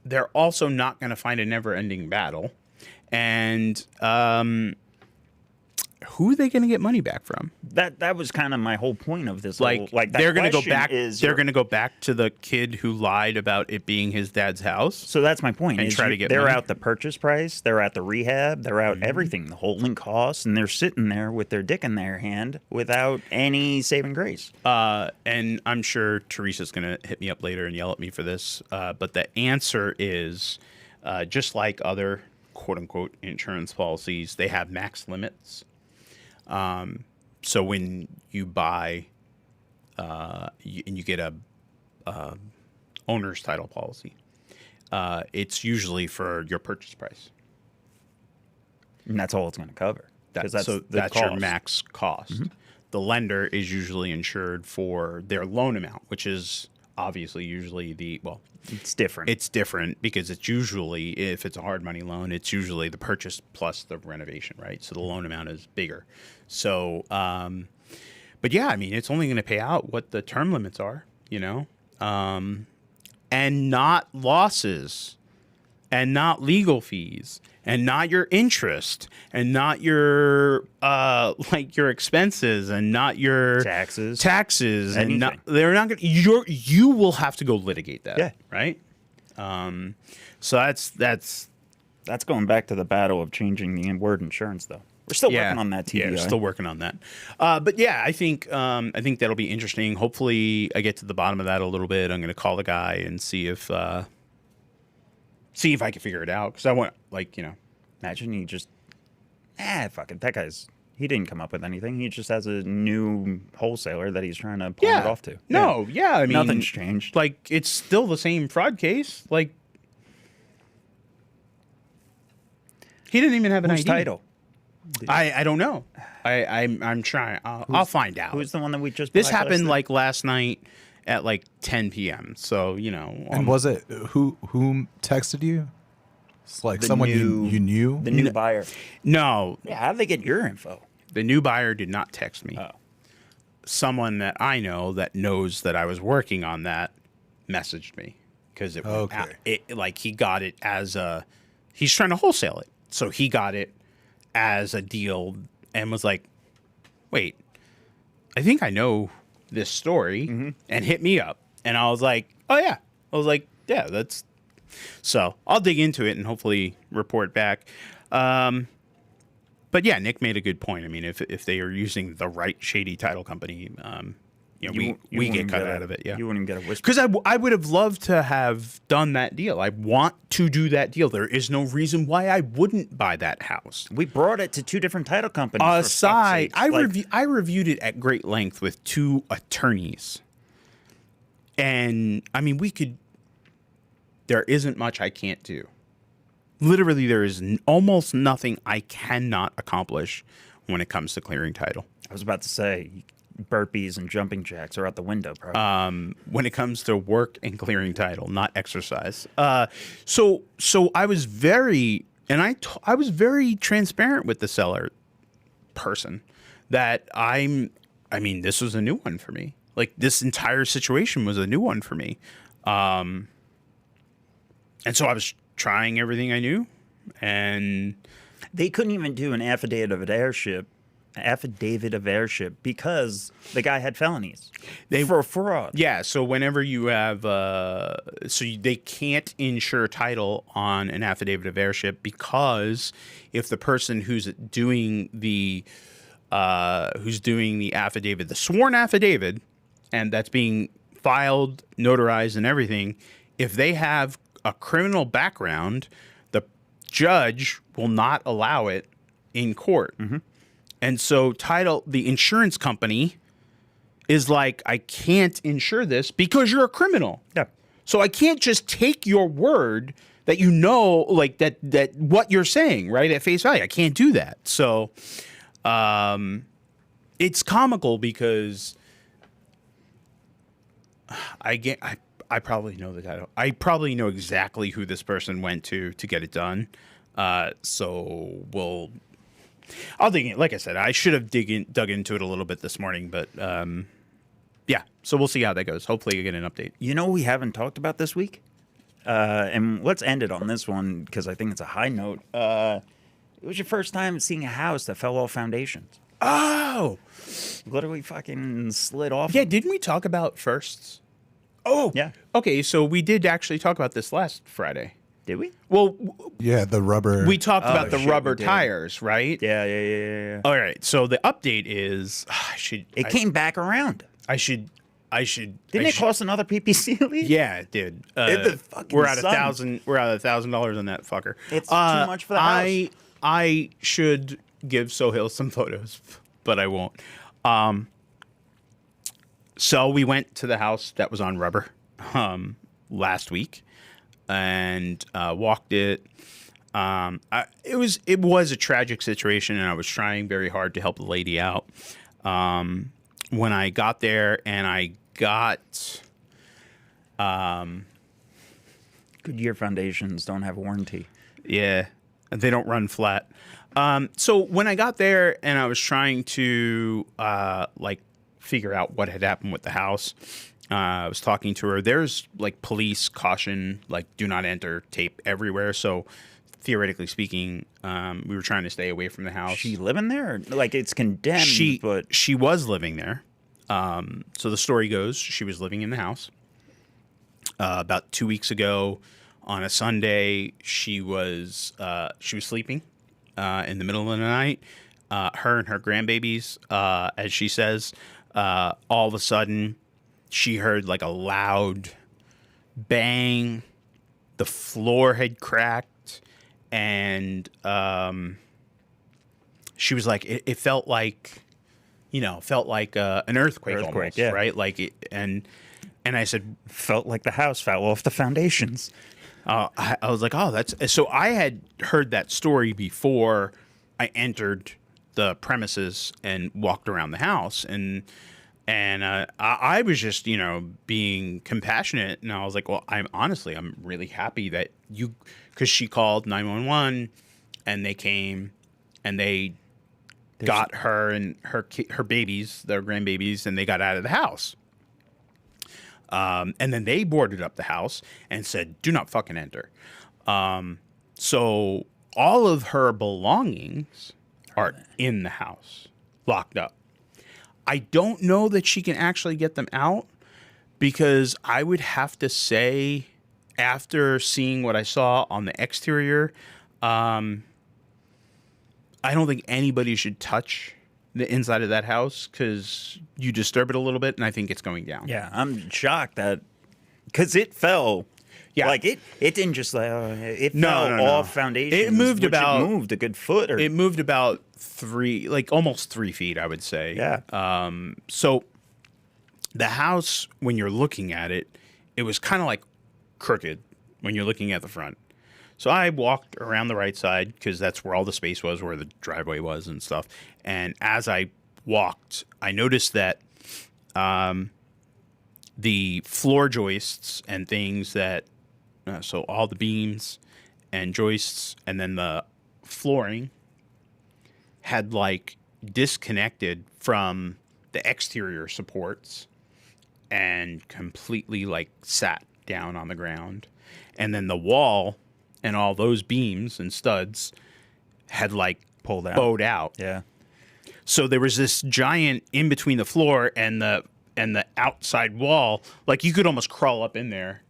they're also not going to find a never-ending battle. And who are they going to get money back from? That was kind of my whole point of this. They're going to go back. They're going to go back to the kid who lied about it being his dad's house. So that's my point. And try to get they're money. Out the purchase price. They're out the rehab. They're out everything, the holding costs, and they're sitting there with their dick in their hand without any saving grace. And I'm sure Teresa's going to hit me up later and yell at me for this. But the answer is, just like other quote unquote insurance policies, they have max limits. So when you buy and you get a owner's title policy, it's usually for your purchase price. And that's all it's going to cover. That's your max cost. Mm-hmm. The lender is usually insured for their loan amount, which is obviously usually it's different. It's different because it's usually, if it's a hard money loan, it's usually the purchase plus the renovation, right? So the loan amount is bigger. So, but yeah, I mean, it's only going to pay out what the term limits are, and not losses, and not legal fees, and not your interest, and not your your expenses, and not your taxes, and they're not going. You will have to go litigate that, yeah, right? So that's going back to the battle of changing the word insurance, though. We're still working on that, TDI. Yeah, we're still working on that. But yeah, I think that'll be interesting. Hopefully, I get to the bottom of that a little bit. I'm going to call the guy and see if I can figure it out, because I want, imagine he just, fuck it. That guy's, he didn't come up with anything. He just has a new wholesaler that he's trying to pawn it off to. I mean, nothing's changed. It's still the same fraud case. He didn't even have an ID. Title? I don't know. I'm trying. I'll find out. Who's the one that we just? This happened last night at 10 p.m. So And was it who texted you? It's like someone you knew. The new buyer. No. Yeah, how did they get your info? The new buyer did not text me. Oh. someone that I know that knows that I was working on that messaged me because it, like he got it as he's trying to wholesale it. So he got it as a deal and was like, wait, I think I know this story, and hit me up. And I was like, oh yeah. I was like, yeah, that's, so I'll dig into it and hopefully report back. But yeah, Nick made a good point. I mean, if they are using the right shady title company, we get cut out of it. Yeah, you wouldn't even get a whisper. Because I would have loved to have done that deal. I want to do that deal. There is no reason why I wouldn't buy that house. We brought it to 2 different title companies. Aside, I reviewed it at great length with 2 attorneys, and I mean, we could. There isn't much I can't do. Literally, there is almost nothing I cannot accomplish when it comes to clearing title. I was about to say, burpees and jumping jacks are out the window, probably. When it comes to work and clearing title, not exercise. So I was very, and I was very transparent with the seller person that I mean, this was a new one for me. Like, this entire situation was a new one for me. And so I was trying everything I knew, and they couldn't even do an affidavit of airship because the guy had felonies for fraud. Yeah, so whenever you have they can't insure title on an affidavit of airship because if the person who's doing the affidavit, the sworn affidavit, and that's being filed, notarized, and everything, if they have a criminal background, the judge will not allow it in court. And so the insurance company is like, I can't insure this because you're a criminal. Yeah. So I can't just take your word that you know, like that what you're saying, right, at face value. I can't do that. So it's comical because I probably know the title. I probably know exactly who this person went to get it done. So I'll dig in. Like I said, I should have dug into it a little bit this morning, but yeah. So we'll see how that goes. Hopefully you get an update. You know, we haven't talked about this week, and let's end it on this one because I think it's a high note. It was your first time seeing a house that fell off foundations. Oh, literally fucking slid off. Yeah, didn't we talk about firsts? Oh, yeah. Okay, so we did actually talk about this last Friday. Did we? Well, yeah, the rubber. We talked about the rubber tires, right? Yeah. All right. So the update is, It came back around. I should. Didn't it cost another PPC lead? Yeah, it did. We're at $1,000. We're at $1,000 on that fucker. It's too much for the house. I should give Sohail some photos, but I won't. So we went to the house that was on rubber last week and walked it. It was a tragic situation, and I was trying very hard to help the lady out. When I got there, and I got Goodyear foundations don't have warranty. Yeah, they don't run flat. So when I got there, and I was trying to figure out what had happened with the house. I was talking to her. There's like police caution, like do not enter tape everywhere. So theoretically speaking, we were trying to stay away from the house. She living there? Like it's condemned, but she was living there. So the story goes, she was living in the house. About 2 weeks ago on a Sunday, she was sleeping in the middle of the night. Her and her grandbabies, as she says, all of a sudden she heard like a loud bang. The floor had cracked, and she was like, it felt like, an earthquake almost, yeah. right? Like it, and I said, felt like the house fell off the foundations. I was like, oh, that's so. I had heard that story before I entered the premises and walked around the house, and I was just being compassionate, and I was like, well, I'm really happy that because she called 911 and they came and they got her and her babies, their grandbabies, and they got out of the house. And then they boarded up the house and said, "Do not fucking enter." So all of her belongings are in the house, locked up. I don't know that she can actually get them out, because I would have to say, after seeing what I saw on the exterior, I don't think anybody should touch the inside of that house, because you disturb it a little bit, and I think it's going down. Yeah, I'm shocked that, because it fell. Yeah. Like it didn't just it No, fell no, no. off foundation. It moved it about- moved a good foot, or It moved about almost 3 feet, I would say. yeah. So the house, when you're looking at it, it was kind of like crooked when you're looking at the front. So I walked around the right side, because that's where all the space was, where the driveway was and stuff. And as I walked, I noticed that the floor joists and things that, so all the beams and joists and then the flooring had like disconnected from the exterior supports and completely like sat down on the ground. And then the wall and all those beams and studs had like Pulled out. bowed out. Yeah. So there was this giant in between the floor and the outside wall. Like you could almost crawl up in there,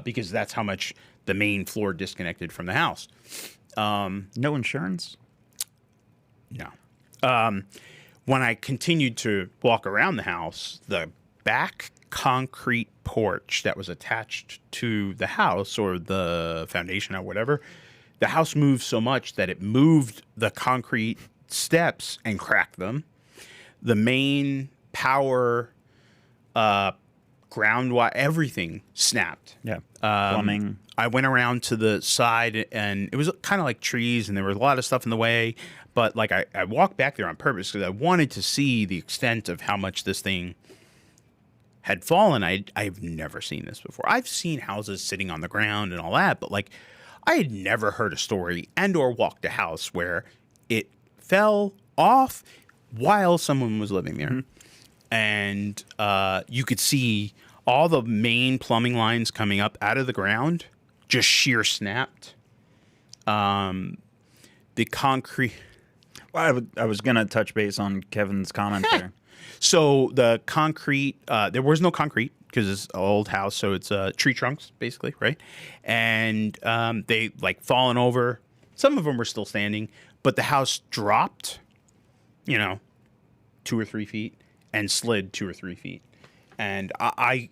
because that's how much the main floor disconnected from the house. No insurance? No. When I continued to walk around the house, the back concrete porch that was attached to the house, or the foundation or whatever, the house moved so much that it moved the concrete steps and cracked them. The main power, ground wire, everything snapped. Yeah. Plumbing. I went around to the side, and it was kind of like trees, and there was a lot of stuff in the way. But like I walked back there on purpose, because I wanted to see the extent of how much this thing had fallen. I've never seen this before. I've seen houses sitting on the ground and all that, but like I had never heard a story and or walked a house where it fell off while someone was living there. Mm-hmm. And you could see all the main plumbing lines coming up out of the ground, just sheer snapped. The concrete. Well, I was going to touch base on Kevin's comment there. So the concrete, there was no concrete, because it's an old house, so it's tree trunks, basically, right? And they like fallen over. Some of them were still standing, but the house dropped, 2 or 3 feet, and slid 2 or 3 feet. And I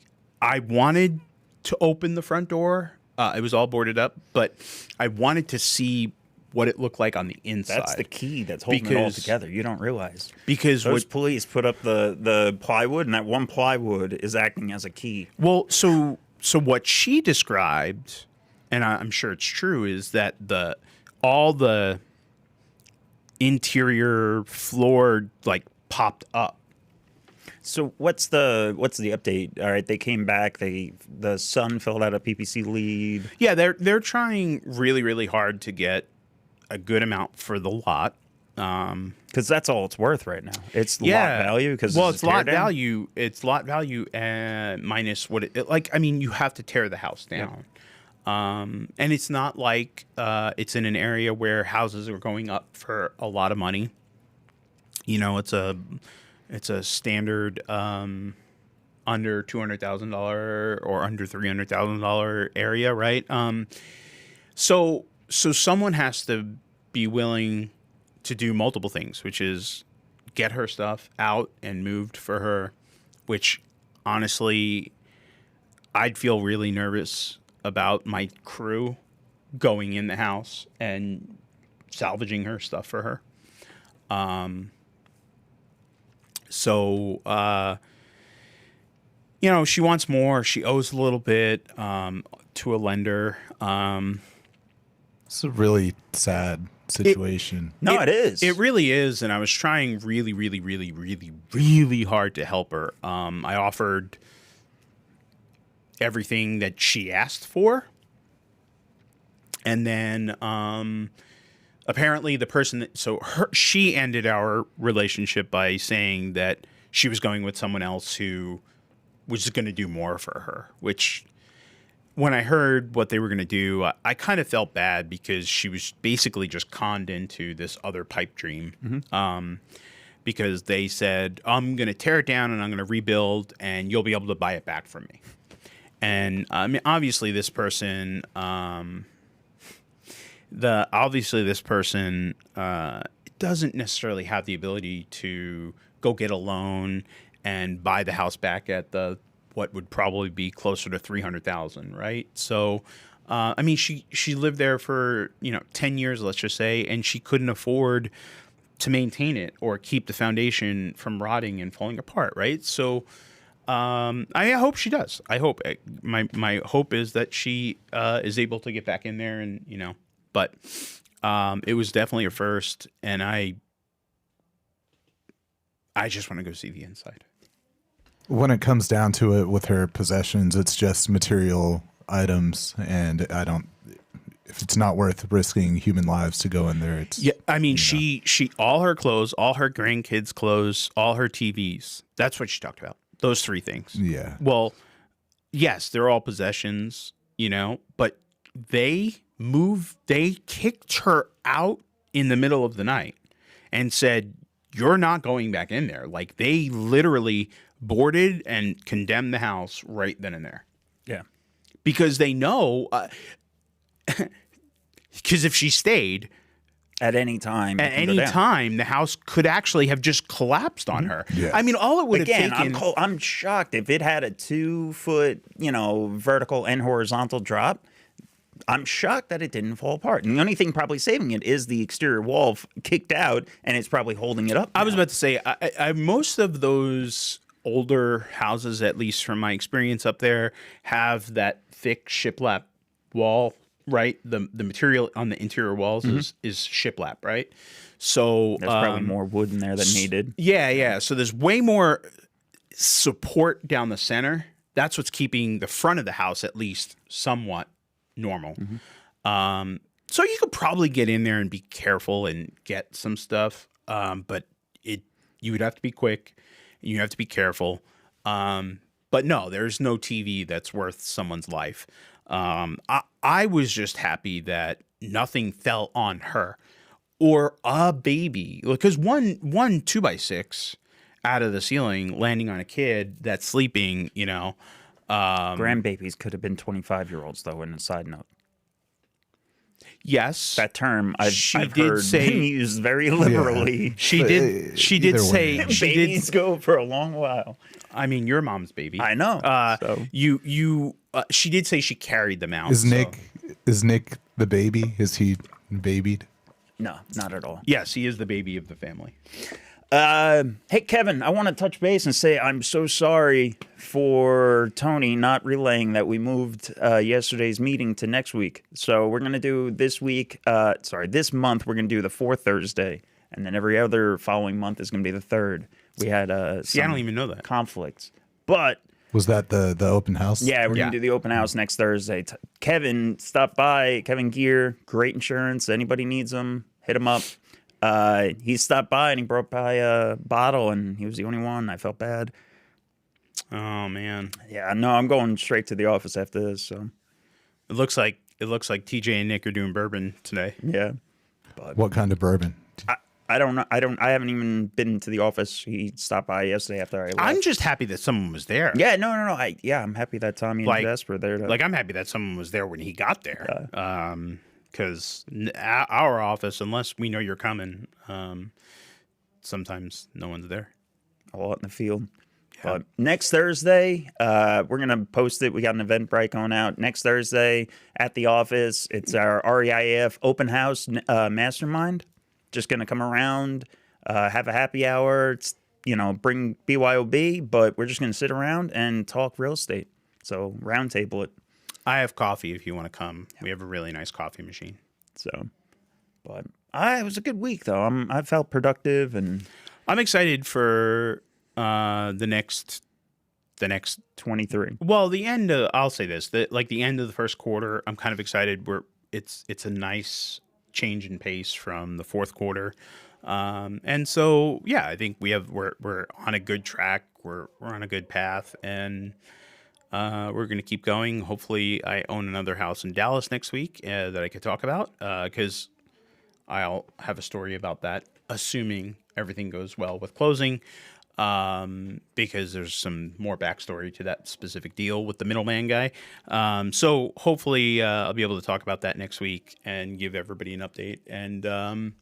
wanted to open the front door. It was all boarded up, but I wanted to see what it looked like on the inside. That's the key that's holding it all together. You don't realize. Because those police put up the plywood, and that one plywood is acting as a key. Well, so what she described, and I'm sure it's true, is that all the interior floor like popped up. So what's the update? All right, they came back. The son filled out a PPC lead. Yeah, they're trying really, really hard to get a good amount for the lot, because that's all it's worth right now. It's lot value. Because it's lot value. It's lot value minus what it like. I mean, you have to tear the house down, and it's not like it's in an area where houses are going up for a lot of money. It's a standard under $200,000 or under $300,000 area, right? So someone has to be willing to do multiple things, which is get her stuff out and moved for her, which honestly, I'd feel really nervous about my crew going in the house and salvaging her stuff for her. She wants more. She owes a little bit to a lender. It's a really sad situation. It is. It really is. And I was trying really, really, really, really, really hard to help her. I offered everything that she asked for. And then apparently the person she ended our relationship by saying that she was going with someone else who was going to do more for her, which when I heard what they were going to do, I kind of felt bad because she was basically just conned into this other pipe dream. Because they said, I'm going to tear it down and I'm going to rebuild and you'll be able to buy it back from me. And I mean, obviously this person doesn't necessarily have the ability to go get a loan and buy the house back at what would probably be closer to $300,000, right? So, I mean, she lived there for 10 years, let's just say, and she couldn't afford to maintain it or keep the foundation from rotting and falling apart, right? So, I hope she does. I hope my hope is that she is able to get back in there, and but it was definitely a first, and I just want to go see the inside. When it comes down to it with her possessions, it's just material items, and if it's not worth risking human lives to go in there, it's I mean, she all her clothes, all her grandkids' clothes, all her TVs. That's what she talked about. Those three things. Yeah. Well, yes, they're all possessions, but they kicked her out in the middle of the night and said, "You're not going back in there." Like, they literally boarded and condemned the house right then and there. Yeah. Because they know, because if she stayed at any time, the house could actually have just collapsed on her. Yeah. I mean, all it would have taken. I'm shocked if it had a 2-foot, vertical and horizontal drop. I'm shocked that it didn't fall apart. And the only thing probably saving it is the exterior wall kicked out, and it's probably holding it up now. I was about to say, most of those older houses, at least from my experience up there, have that thick shiplap wall, right? The material on the interior walls is shiplap, right? So there's probably more wood in there than needed. Yeah. So there's way more support down the center. That's what's keeping the front of the house at least somewhat normal. So you could probably get in there and be careful and get some stuff, but you would have to be quick. You have to be careful. But no, there's no TV that's worth someone's life. I was just happy that nothing fell on her or a baby. Because one 2x6 out of the ceiling landing on a kid that's sleeping, grandbabies could have been 25-year-olds, though, in a side note. Yes, that term I've heard been used very liberally. Yeah. She did say babies go for a long while. I mean, your mom's baby. I know. She did say she carried them out. Is Nick the baby? Is he babied? No, not at all. Yes, he is the baby of the family. Hey, Kevin, I want to touch base and say I'm so sorry for Tony not relaying that we moved yesterday's meeting to next week. So we're going to do this month, we're going to do the fourth Thursday. And then every other following month is going to be the third. We had I don't even know that. Conflicts. But was that the open house? Yeah, we're going to do the open house next Thursday. Kevin stopped by. Kevin Gear, great insurance. Anybody needs them, hit him up. He stopped by and he brought by a bottle, and he was the only one. I felt bad. Oh man. Yeah, no, I'm going straight to the office after this. So it looks like TJ and Nick are doing bourbon today. Yeah. But what kind of bourbon? I don't know. I haven't even been to the office. He stopped by yesterday after I left. I'm just happy that someone was there. Yeah, no. I'm happy that Tommy and Jess were there. I'm happy that someone was there when he got there. Because our office, unless we know you're coming, sometimes no one's there. A lot in the field. Yeah. But next Thursday, we're going to post it. We got an Eventbrite going out. Next Thursday at the office, it's our REIF open house mastermind. Just going to come around, have a happy hour, bring BYOB, but we're just going to sit around and talk real estate. So round table it. I have coffee if you want to come. We have a really nice coffee machine. So, but it was a good week though. I felt productive, and I'm excited for the next 23. Well, the end of, I'll say this, the end of the first quarter, I'm kind of excited. It's a nice change in pace from the fourth quarter. And so, yeah, I think we're on a good track. We're on a good path, and we're going to keep going. Hopefully, I own another house in Dallas next week that I could talk about, because I'll have a story about that, assuming everything goes well with closing, because there's some more backstory to that specific deal with the middleman guy. So hopefully I'll be able to talk about that next week and give everybody an update. And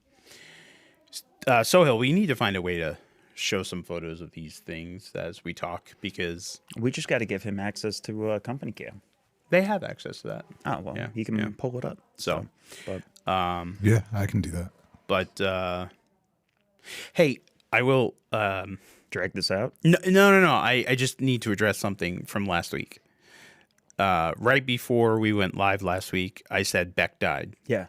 Sohail, we need to find a way to show some photos of these things as we talk, because We just got to give him access to company cam. they have access to that. Oh, well, Yeah, he can yeah. pull it up. So, But Yeah, I can do that. but hey, I will. drag this out. No. I just need to address something from last week. Right before we went live last week, I said Beck died, Yeah.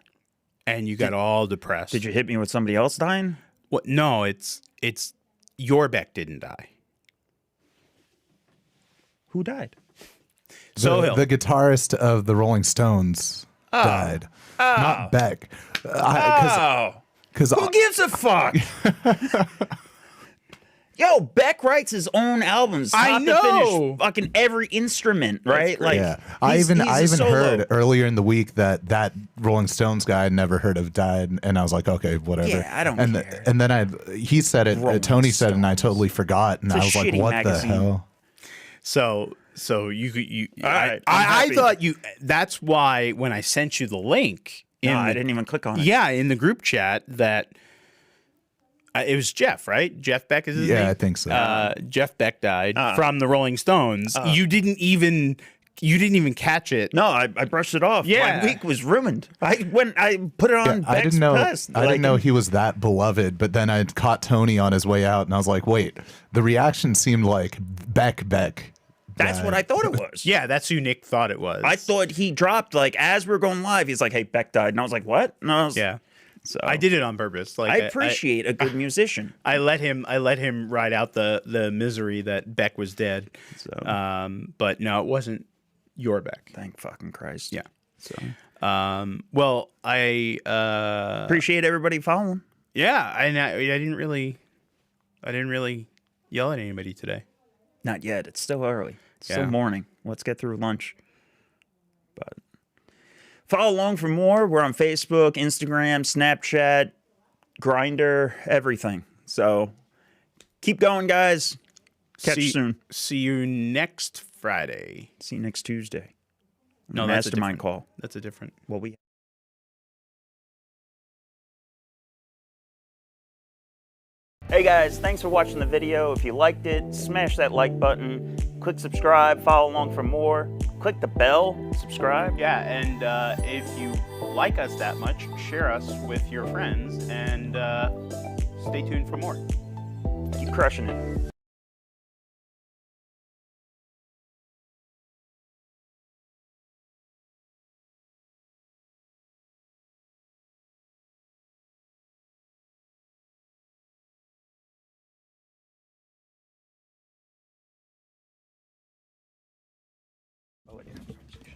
and you got all depressed. Did you hit me with somebody else dying? What? No, it's your Beck didn't die. Who died? Sohail. The guitarist of the Rolling Stones died, not Beck. Because Who gives a fuck? Yo, Beck writes his own albums. I top to know. finish, fucking every instrument, right? great. yeah, I he's even a solo. heard earlier in the week that Rolling Stones guy I'd never heard of died, and I was like, okay, whatever. Yeah, I don't and care. And then he said it, Rolling Tony said it, and I Stones. totally forgot, and It's a I was like, shitty what magazine. the hell? So you. All right, I'm I happy. thought you. That's why when I sent you the link, No, I didn't even click on it. Yeah, in the group chat that. It was Jeff, right? Jeff Beck is his name? Yeah, I think so. Jeff Beck died from the Rolling Stones. You didn't even catch it. No, I brushed it off. Yeah. My week was ruined. I put it on I Beck's didn't know. Best. I didn't know he was that beloved. But then I caught Tony on his way out, and I was like, "Wait." The reaction seemed like Beck. That's what I thought it was. Yeah, that's who Nick thought it was. I thought he dropped, like, as we are going live, he's like, hey, Beck died. And I was like, what? And I was, Yeah, So I did it on purpose. Like I appreciate a good musician. I let him ride out the misery that Beck was dead. So But no, it wasn't your Beck. thank fucking Christ. Yeah. So Well, I appreciate everybody following. yeah, I didn't really yell at anybody today. Not yet. It's still early. It's Yeah. still morning. Let's get through lunch. But follow along for more. We're on Facebook, Instagram, Snapchat, Grindr, everything. So keep going, guys. Catch you soon. See you next Friday. See you next Tuesday. No, that's a Mastermind different- call. That's a different. Well, we. Hey guys, thanks for watching the video. If you liked it, smash that like button, click subscribe, follow along for more, click the bell, subscribe. Yeah, and if you like us that much, share us with your friends, and stay tuned for more. Keep crushing it.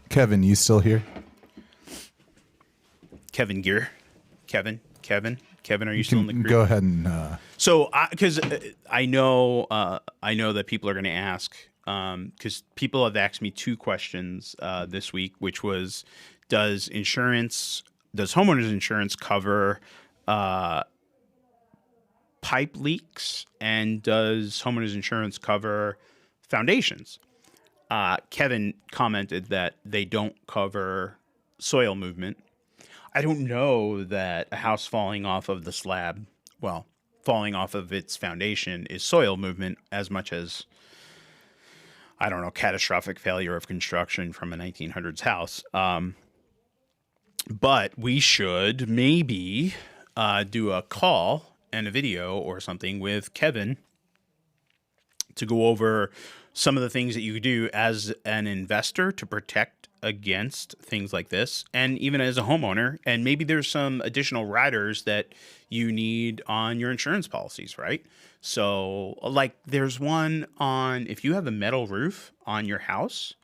Kevin, you still here? Kevin Gear, Kevin, are you still in the group? Go ahead and. So, because I know that people are going to ask, because people have asked me two questions this week, which was, does homeowners insurance cover pipe leaks, and does homeowners insurance cover foundations? Kevin commented that they don't cover soil movement. I don't know that a house falling off of the slab, falling off of its foundation is soil movement as much as, I don't know, catastrophic failure of construction from a 1900s house. But we should maybe do a call and a video or something with Kevin to go over some of the things that you do as an investor to protect against things like this, and even as a homeowner. And maybe there's some additional riders that you need on your insurance policies, right? So, like, there's one on, if you have a metal roof on your house,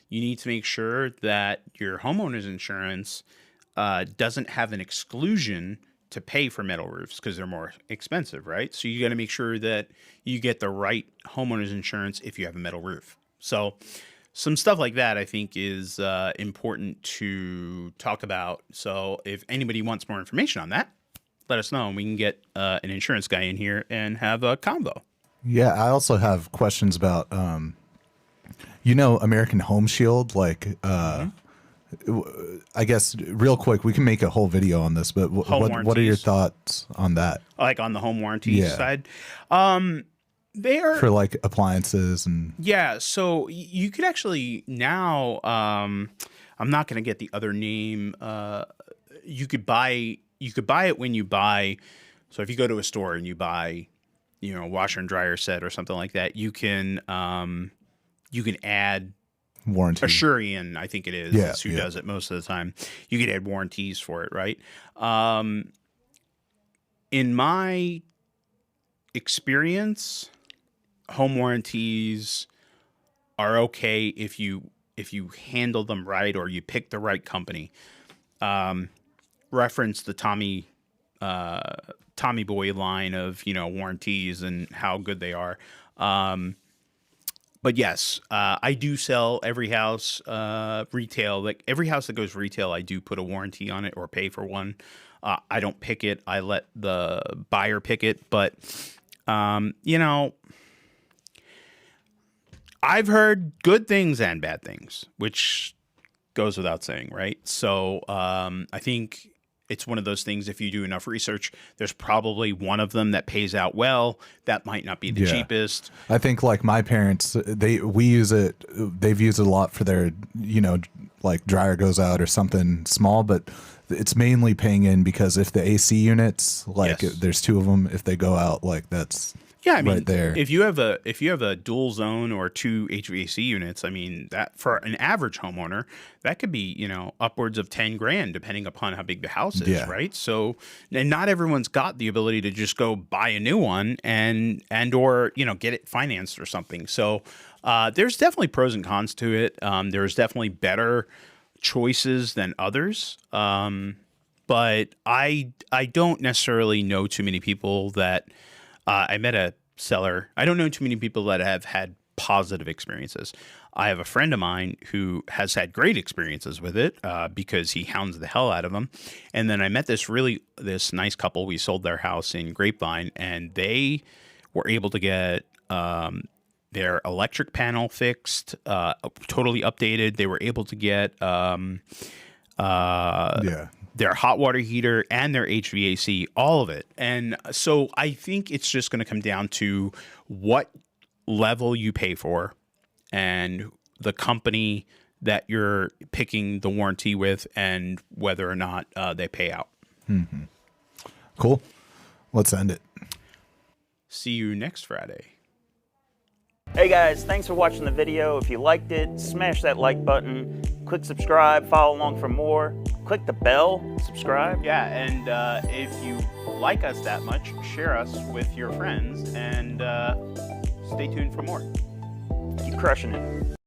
you need to make sure that your homeowner's insurance doesn't have an exclusion to pay for metal roofs because they're more expensive, right? So you got to make sure that you get the right homeowner's insurance if you have a metal roof. So some stuff like that I think is important to talk about. So if anybody wants more information on that, let us know and we can get an insurance guy in here and have a convo. Yeah, I also have questions about, American Home Shield, like, I guess real quick, we can make a whole video on this, but what are your thoughts on that? Like on the home warranty side? They are for like appliances and so you could actually now, I'm not going to get the other name. You could buy it when you buy. So if you go to a store and you buy, a washer and dryer set or something like that, you can add warranty. Sicilian, I think it is. Yeah, who does it most of the time. You could add warranties for it, right? In my experience, home warranties are okay if you handle them right or you pick the right company. Reference the Tommy Boy line of warranties and how good they are. But yes, I do sell every house retail. Like every house that goes retail, I do put a warranty on it or pay for one. I don't pick it. I let the buyer pick it. But, I've heard good things and bad things, which goes without saying, right? So I think it's one of those things, if you do enough research, there's probably one of them that pays out well. That might not be the cheapest. I think like my parents, we use it. They've used it a lot for their, like dryer goes out or something small, but it's mainly paying in because if the AC units, like there's two of them, if they go out, like that's right there. If you have a dual zone or two HVAC units, I mean that for an average homeowner, that could be upwards of $10,000 depending upon how big the house is, right? So, and not everyone's got the ability to just go buy a new one and or get it financed or something. So there's definitely pros and cons to it. There's definitely better choices than others. But I don't necessarily know too many people that. I met a seller. I don't know too many people that have had positive experiences. I have a friend of mine who has had great experiences with it because he hounds the hell out of them. And then I met this nice couple. We sold their house in Grapevine, and they were able to get their electric panel fixed, totally updated. They were able to get their hot water heater and their HVAC, all of it. And so I think it's just going to come down to what level you pay for and the company that you're picking the warranty with and whether or not they pay out. Mm-hmm. Cool. Let's end it. See you next Friday. Hey guys, thanks for watching the video. If you liked it, smash that like button, click subscribe, follow along for more, click the bell, subscribe. Yeah, and if you like us that much, share us with your friends and stay tuned for more. Keep crushing it.